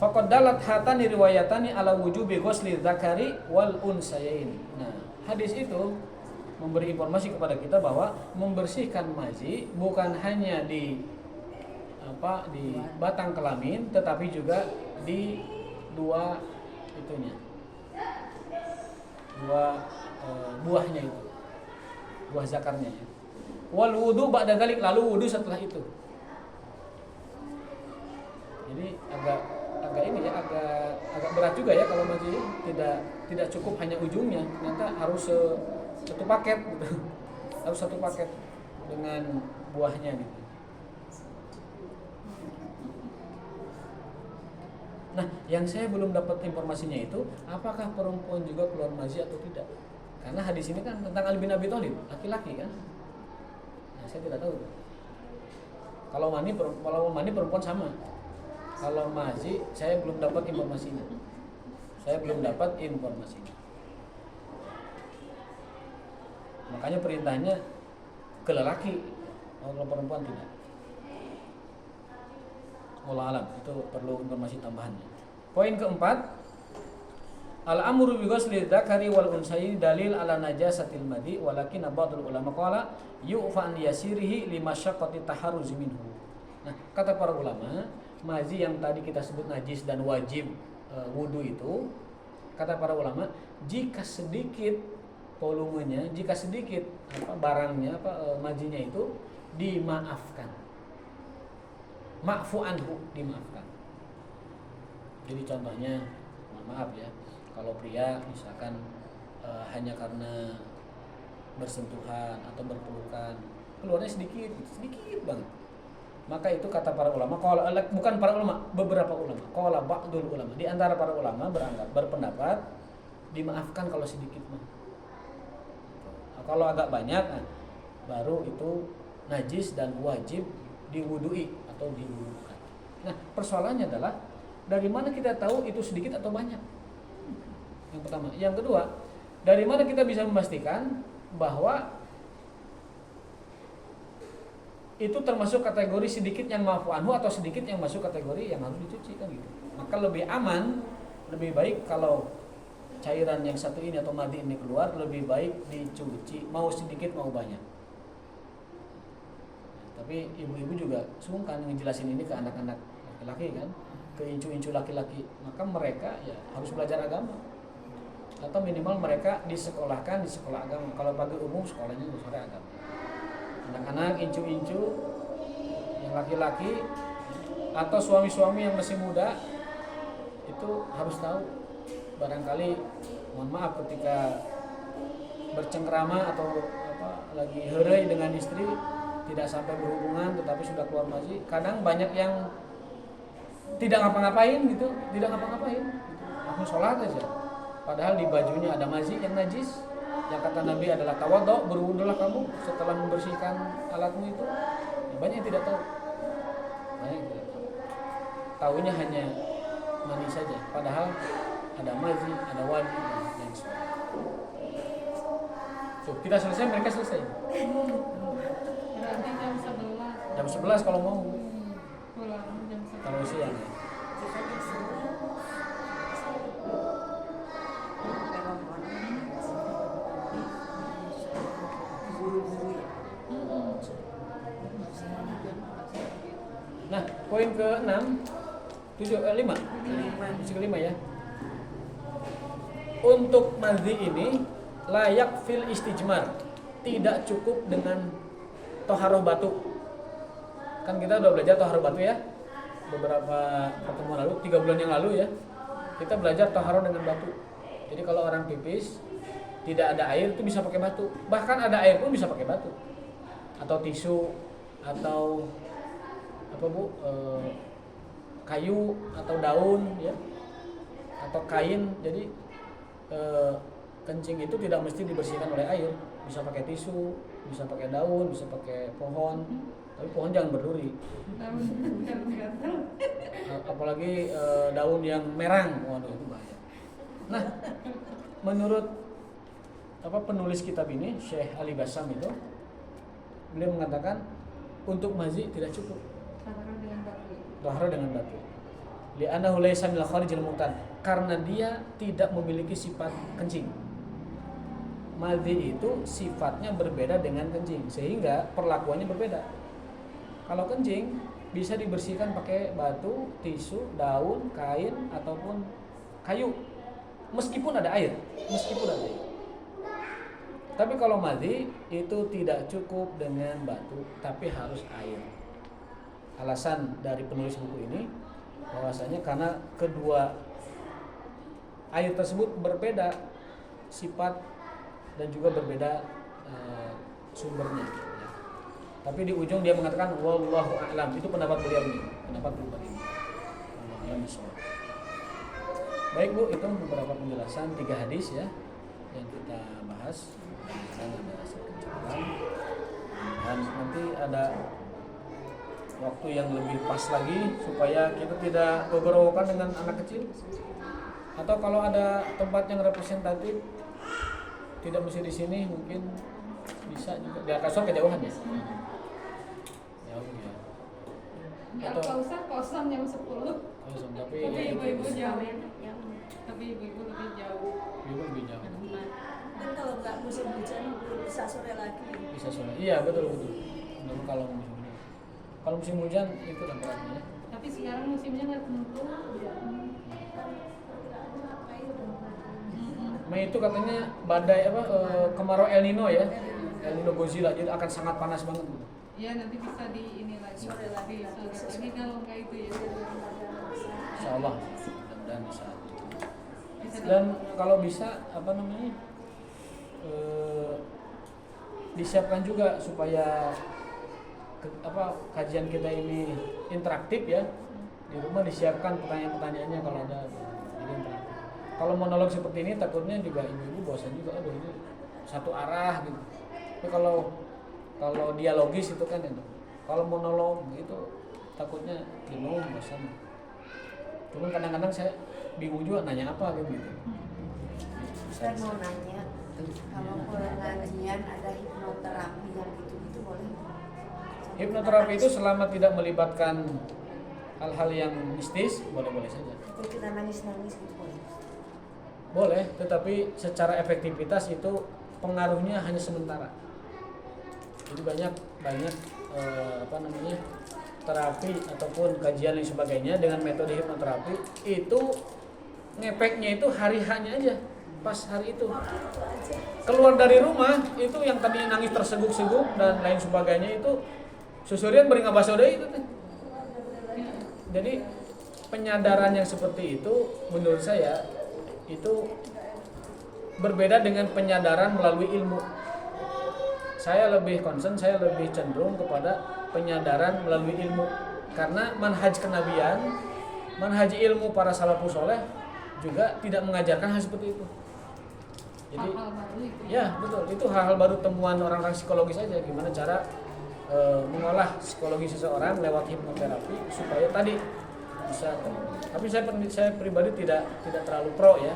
Faqad dalat hatani riwayatani ala wujubi ghusli dzakari wal unsayain. Nah, hadis itu memberi informasi kepada kita bahwa membersihkan mazi bukan hanya di batang kelamin, tetapi juga di dua itunya, buahnya itu, buah zakarnya. Wal wudu ba'da dzalik, lalu wudu setelah itu. Jadi agak berat juga ya kalau mazi tidak cukup hanya ujungnya, ternyata harus satu paket gitu. Harus satu paket dengan buahnya gitu. Nah, yang saya belum dapat informasinya itu apakah perempuan juga keluar mazi atau tidak? Karena hadis ini kan tentang Ali bin Abi Thalib, laki-laki kan. Nah, saya tidak tahu. Kalau mani perempuan sama. Kalau mazi saya belum dapat informasinya. Makanya perintahnya ke lelaki, kalau perempuan tidak. Wallahu alam, itu perlu informasi tambahannya. Poin keempat, al-amru bi ghusli dzakari wal unsayi dalil ala najasatil madi walakin ba'dul ulama qala yu'fa an yasirihi limasyaqqati taharruz minhu. Nah, kata para ulama, mazi yang tadi kita sebut najis dan wajib wudu itu, kata para ulama, jika sedikit volumenya, jika sedikit barangnya mazinya itu dimaafkan. Ma'fu anhu, dimaafkan. Jadi contohnya, maaf ya, kalau pria misalkan hanya karena bersentuhan atau berpelukan keluarnya sedikit banget, maka itu kata para ulama, bukan para ulama, beberapa ulama, qala ba'dul ulama, di antara para ulama berpendapat dimaafkan kalau sedikit mah. Kalau agak banyak, baru itu najis dan wajib diwudui atau diwudukan. Nah, persoalannya adalah dari mana kita tahu itu sedikit atau banyak? Yang pertama. Yang kedua, dari mana kita bisa memastikan bahwa itu termasuk kategori sedikit yang ma'fu anhu atau sedikit yang masuk kategori yang harus dicuci kan gitu. Maka lebih aman, lebih baik kalau cairan yang satu ini atau madi ini keluar, lebih baik dicuci, mau sedikit mau banyak. Tapi ibu-ibu juga sungkan ngejelasin ini ke anak-anak laki-laki kan, ke incu-incu laki-laki. Maka mereka ya harus belajar agama, atau minimal mereka disekolahkan di sekolah agama. Kalau pagi umum sekolahnya di sore agama. Anak-anak incu-incu yang laki-laki atau suami-suami yang masih muda itu harus tahu. Barangkali mohon maaf ketika bercengkrama atau lagi heureuy dengan istri tidak sampai berhubungan tetapi sudah keluar mazi. Kadang banyak yang tidak ngapa-ngapain gitu, langsung sholat aja. Padahal di bajunya ada mazi yang najis. Yang kata Nabi adalah tawadhu, berwudulah kamu setelah membersihkan alatmu itu. Ya, banyak yang tidak tahu. Tahunya hanya mani saja. Padahal ada mazi, ada wadi dan sebagainya. So, kita selesai, mereka selesai. Berarti jam 11. Jam 11 kalau mau. Pulang jam 11. Kalau siang. Kita jam 11. Buru-buru ya. Nah, poin ke-6 5 Masih ke-5 ya. Untuk madhi ini layak fil istijmar, tidak cukup dengan toharoh batu. Kan kita udah belajar toharoh batu ya, beberapa pertemuan lalu, 3 bulan yang lalu ya, kita belajar toharoh dengan batu. Jadi kalau orang pipis tidak ada air itu bisa pakai batu, bahkan ada air pun bisa pakai batu, atau tisu, atau kayu atau daun ya, atau kain. Jadi kencing itu tidak mesti dibersihkan oleh air, bisa pakai tisu, bisa pakai daun, bisa pakai pohon, tapi pohon jangan berduri. Apalagi daun yang merang, waduh itu bahaya. Nah, menurut penulis kitab ini, Syekh Ali Bassam itu, beliau mengatakan untuk mazi tidak cukup. Tahara dengan batu. Li'annahu laysa minal kharijil mu'tad, karena dia tidak memiliki sifat kencing. Madhi itu sifatnya berbeda dengan kencing, sehingga perlakuannya berbeda. Kalau kencing bisa dibersihkan pakai batu, tisu, daun, kain ataupun kayu, meskipun ada air. Tapi kalau madhi itu tidak cukup dengan batu, tapi harus air. Alasan dari penulis buku ini bahwasanya karena kedua air tersebut berbeda sifat dan juga berbeda sumbernya. Ya. Tapi di ujung dia mengatakan wallahu a'lam. Itu pendapat beliau ini, pendapat pribadi. Wallahu a'lam bishawab. Baik Bu, itu beberapa penjelasan 3 hadis ya yang kita bahas. Dan ada kencatan. Dan nanti ada waktu yang lebih pas lagi supaya kita tidak bergerowokan dengan anak kecil. Atau kalau ada tempat yang representatif tidak mesti di sini, mungkin bisa juga di Akasor kejauhan ya. Jauh ya. Enggak pausan kosong jam 10. Kosong tapi Tapi ya, ibu-ibu itu, jauh. Tapi ibu-ibu lebih jauh. ibu lebih jauh. Kan kalau nggak musim hujan bisa sore lagi. Bisa sore. Iya betul. Namun kalau musim hujan itu tempatnya. Tapi sekarang musimnya nggak tentu. Mei itu katanya badai kemarau El Nino ya. El Nino Godzilla, jadi akan sangat panas banget. Ya nanti bisa di ini lagi. Sore lagi. Lagi kalau nggak itu ya. Insyaallah mudah-mudahan bisa. Bisa Dan kalau bisa disiapkan juga supaya kajian kita ini interaktif ya. Di rumah disiapkan pertanyaan-pertanyaannya kalau ada. Jadi interaktif. Kalau monolog seperti ini takutnya juga ibu-ibu bosan juga, aduh ini satu arah gitu. Tapi kalau dialogis itu kan enak. Kalau monolog itu takutnya jenuh, bosan. Cuman kadang-kadang saya bingung juga nanya apa gitu. Saya mau nanya, kalau pengajian ada hipnoterapi yang gitu boleh? Hipnoterapi itu selama tidak melibatkan hal-hal yang mistis, boleh-boleh saja. Kalau kita nangis-nangis gitu boleh? Boleh, tetapi secara efektivitas itu pengaruhnya hanya sementara. Jadi banyak terapi ataupun kajian dan sebagainya dengan metode hipnoterapi itu ngefeknya itu hari hanya aja, pas hari itu keluar dari rumah itu yang tadinya nangis terseguk-seguk dan lain sebagainya itu susurian beri ngabasode itu teh. Jadi penyadaran yang seperti itu menurut saya itu berbeda dengan penyadaran melalui ilmu. Saya lebih cenderung kepada penyadaran melalui ilmu karena manhaj kenabian, manhaj ilmu para salafus soleh juga tidak mengajarkan hal seperti itu. Jadi hal-hal baru itu. Ya betul, itu hal-hal baru temuan orang-orang psikologis saja, gimana cara mengolah psikologi seseorang lewat hipnoterapi supaya tadi bisa. Tapi saya pribadi tidak terlalu pro ya.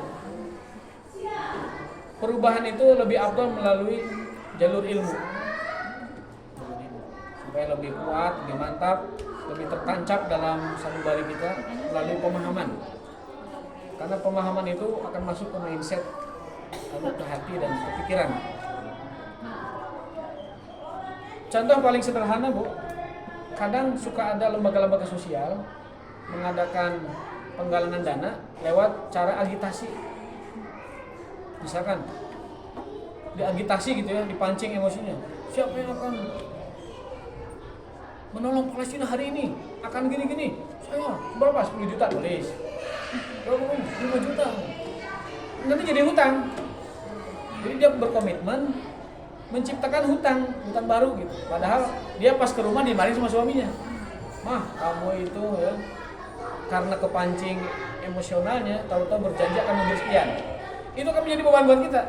Perubahan itu lebih afdal melalui jalur ilmu. Supaya lebih kuat, lebih mantap, lebih tertancap dalam sanubari kita melalui pemahaman. Karena pemahaman itu akan masuk ke mindset, lalu ke hati dan ke pikiran. Contoh paling sederhana Bu, kadang suka ada lembaga-lembaga sosial mengadakan penggalangan dana lewat cara agitasi. Misalkan diagitasi gitu ya, dipancing emosinya. Siapa yang akan menolong Palestina hari ini? Akan gini-gini. Saya berapa? 10 juta tulis. Berapa? 5 juta. Nanti jadi hutang. Jadi dia berkomitmen menciptakan hutang baru gitu. Padahal dia pas ke rumah dimarahin sama suaminya. Mah, kamu itu ya karena kepancing emosionalnya, tahu-tahu berjanji akan memberi sekian. Itu kan menjadi beban buat kita.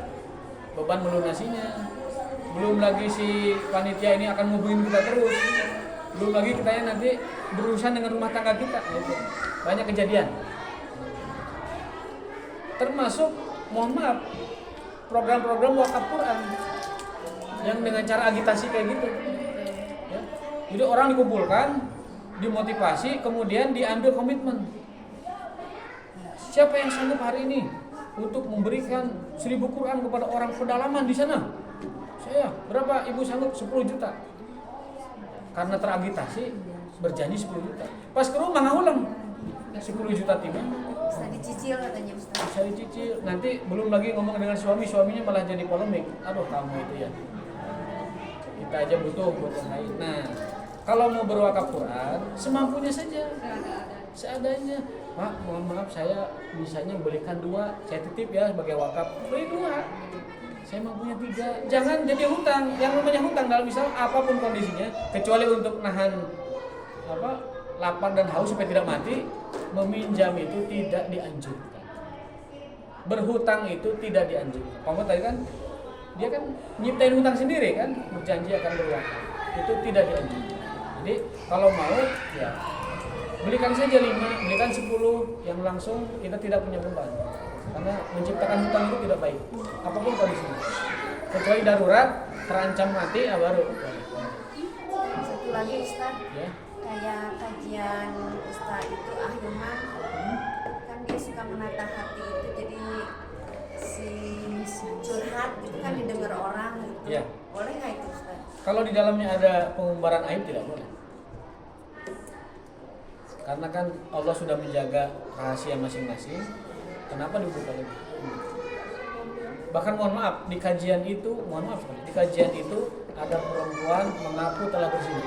Beban melunasinya. Belum lagi si panitia ini akan ngubungin kita terus. Belum lagi kita nanti berurusan dengan rumah tangga kita. Gitu. Banyak kejadian. Termasuk, mohon maaf, program-program wakaf Quran yang dengan cara agitasi kayak gitu. Ya. Jadi orang dikumpulkan, dimotivasi, kemudian diambil komitmen. Siapa yang sanggup hari ini untuk memberikan 1000 Quran kepada orang pedalaman di sana? Saya. Berapa ibu sanggup? 10 juta. Karena teragitasi, berjanji 10 juta. Pas ke rumah ngulang 10 juta tiba. Bisa dicicil katanya Ustaz. Bisa dicicil. Nanti belum lagi ngomong dengan suaminya malah jadi polemik. Aduh kamu itu ya. Kita aja butuh buat yang lain. Nah, kalau mau berwakaf Quran, semampunya saja. Seadanya. Pak, mohon maaf saya bisanya belikan 2, saya titip ya sebagai wakaf. Beli 2. Saya mampunya 3. Jangan jadi hutang. Yang namanya hutang dalam Islam apapun kondisinya, kecuali untuk nahan lapar dan haus supaya tidak mati, meminjam itu tidak dianjurkan. Berhutang itu tidak dianjurkan. Kamu tadi kan dia kan nyiptain hutang sendiri kan, berjanji akan berwakaf. Itu tidak dianjurkan. Jadi kalau mau ya belikan saja 5, belikan 10 yang langsung, kita tidak punya beban. Karena menciptakan hutang itu tidak baik. Apapun kondisinya. Kecuali darurat, terancam mati, baru. Satu lagi Ustaz, Ya. kayak kajian Ustaz itu Ahilman, kan dia suka menata hati itu, jadi si curhat itu kan didengar orang gitu. Iya. Boleh nggak itu Ustaz? Kalau di dalamnya ada pengumbaran aib tidak boleh. Karena kan Allah sudah menjaga rahasia masing-masing. Kenapa dibuka lagi? Bahkan mohon maaf, di kajian itu, di kajian itu ada perempuan mengaku telah berzina.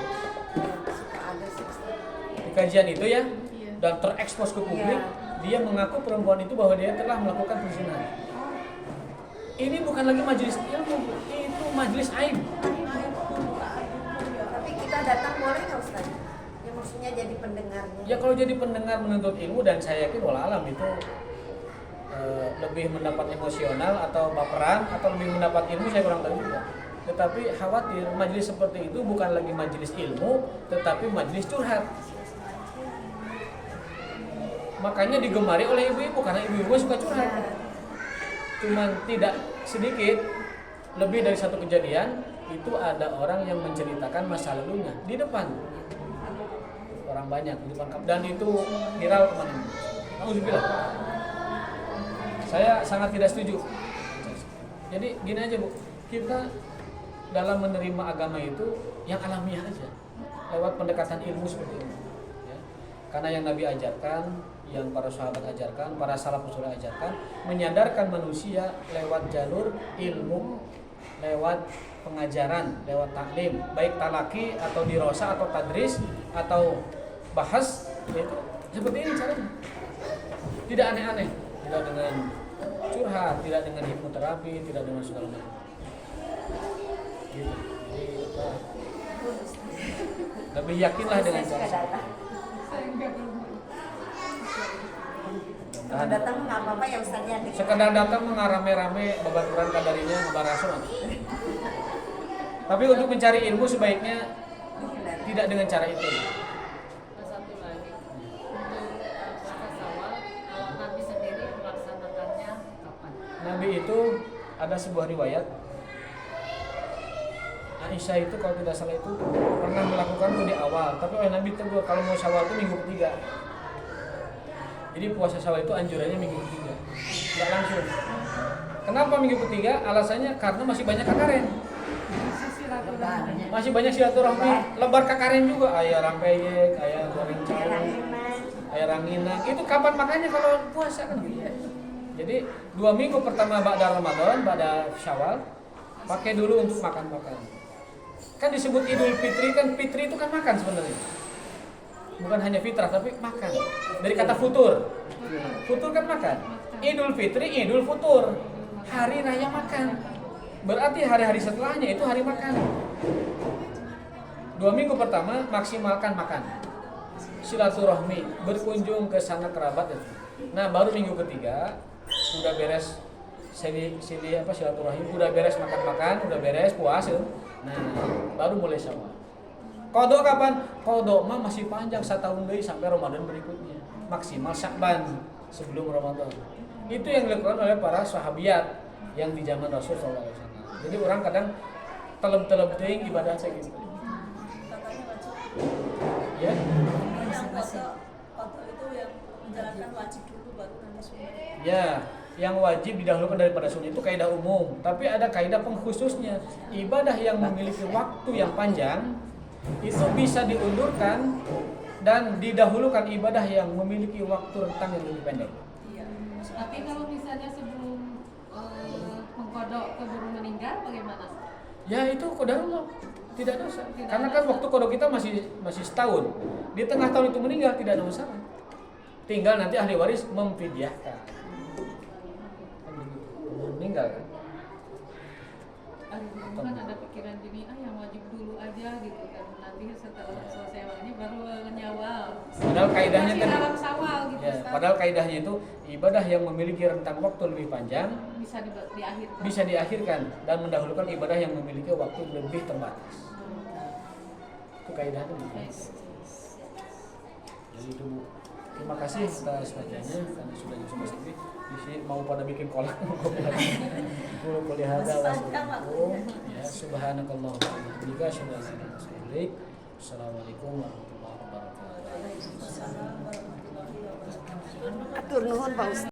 Suka ada sih Ustaz. Di kajian itu ya, dan terekspos ke publik, dia mengaku perempuan itu bahwa dia telah melakukan perzinahan. Ini bukan lagi majelis ilmu, itu majelis aib. Tapi kita datang boleh nggak Ustaz? Ya maksudnya jadi pendengarnya. Ya kalau jadi pendengar menuntut ilmu, dan saya yakin walau alam itu lebih mendapat emosional atau baperan atau lebih mendapat ilmu, saya kurang tahu juga. Tetapi khawatir majelis seperti itu bukan lagi majelis ilmu, tetapi majelis curhat. Makanya digemari oleh ibu-ibu karena ibu-ibu suka curhat. Cuman tidak sedikit, lebih dari satu kejadian itu ada orang yang menceritakan masa lalunya di depan orang banyak, di depan dan itu viral kemana-mana. Alhamdulillah. Saya sangat tidak setuju. Jadi gini aja Bu, kita dalam menerima agama itu yang alamiah aja, lewat pendekatan ilmu seperti ini. Ya. Karena yang Nabi ajarkan, yang para sahabat ajarkan, para salafus saleh ajarkan, menyadarkan manusia lewat jalur ilmu, lewat pengajaran, lewat taklim, baik talaki atau dirosa atau tadris atau bahas, yaitu seperti ini caranya. Tidak aneh-aneh, tidak dengan curhat, tidak dengan hipnoterapi, tidak dengan segala macam. Gitu. Jadi lebih yakinlah dengan cara. Kalau datang nggak apa-apa ya Ustaznya. Sekedar datang mengarame-rame babaturan kadarinya ngebaraso. Tapi untuk mencari ilmu sebaiknya tidak dengan cara itu. Satu lagi untuk Syawal, Nabi sendiri melaksanakannya kapan? Nabi itu ada sebuah riwayat, Aisyah itu kalau tidak salah itu pernah melakukan itu di awal, tapi oleh Nabi tegur kalau mau Syawal itu minggu ketiga. Jadi puasa Syawal itu anjurannya minggu ketiga, nggak langsung. Kenapa minggu ketiga? Alasannya karena masih banyak kakaren, masih banyak silaturahmi, lebar kakaren juga, ayah rampeyek, ayah goreng cawu, ayah ranginang. Itu kapan makannya kalau puasa kan gitu. Jadi 2 minggu pertama ba'da Ramadan, ba'da Syawal, pakai dulu untuk makan-makan. Kan disebut Idul Fitri, kan fitri itu kan makan sebenarnya. Bukan hanya fitrah tapi makan. Dari kata futur. Futur kan makan. Idul Fitri, Idul Futur. Hari raya makan. Berarti hari-hari setelahnya itu hari makan. 2 minggu pertama maksimalkan makan. Silaturahmi, berkunjung ke sanak kerabat. Nah, baru minggu ketiga udah beres sini silaturahmi, udah beres makan-makan, udah beres puasa. Nah, baru mulai Syawal. Kodok kapan? Kodok mah masih panjang 1 tahun lagi sampai Ramadan berikutnya. Maksimal Sya'ban sebelum Ramadan. Itu yang dilakukan oleh para sahabiat yang di zaman Rasul SAW. Jadi orang kadang telem-telem ting ibadah saya gitu. Katanya wajib. Ya. Yang kodok itu yang menjalankan wajib dulu baru nanti sunnah. Ya, yang wajib didahulukan daripada sunnah itu kaidah umum, tapi ada kaidah pengkhususnya. Ibadah yang memiliki waktu yang panjang itu bisa diundurkan dan didahulukan ibadah yang memiliki waktu rentang yang lebih pendek. Iya. Tapi kalau misalnya sebelum mengkodok keburu meninggal bagaimana? Ya itu qadarullah, tidak dosa. Karena kan waktu kodok kita masih setahun. Di tengah tahun itu meninggal tidak ada masalah. Tinggal nanti ahli waris memfidyahkan. Meninggal kan. Ibu kan ada pikiran gini, yang wajib dulu aja gitu kan. Nanti setelah selesai waktunya baru nyawal. Padahal kaidahnya Masih kan dalam sawal gitu. ya, Ustaz. padahal kaidahnya itu ibadah yang memiliki rentang waktu lebih panjang Bisa diakhirkan. bisa diakhirkan dan mendahulukan ibadah yang memiliki waktu lebih terbatas. Itu kaidahnya begitu. Jadi itu Bu. Terima kasih atas bacaannya karena sudah jam 11 lebih. Di sini mau pada bikin kolak. Kuliah hada wassalamualaikum. Ya, subhanakallahumma wa bihamdika asyhadu an la ilaha illa anta astaghfiruka wa atubu ilaik. Assalamualaikum warahmatullahi wabarakatuh. Waalaikumsalam warahmatullahi wabarakatuh. Atur nuhun Pak Ustaz.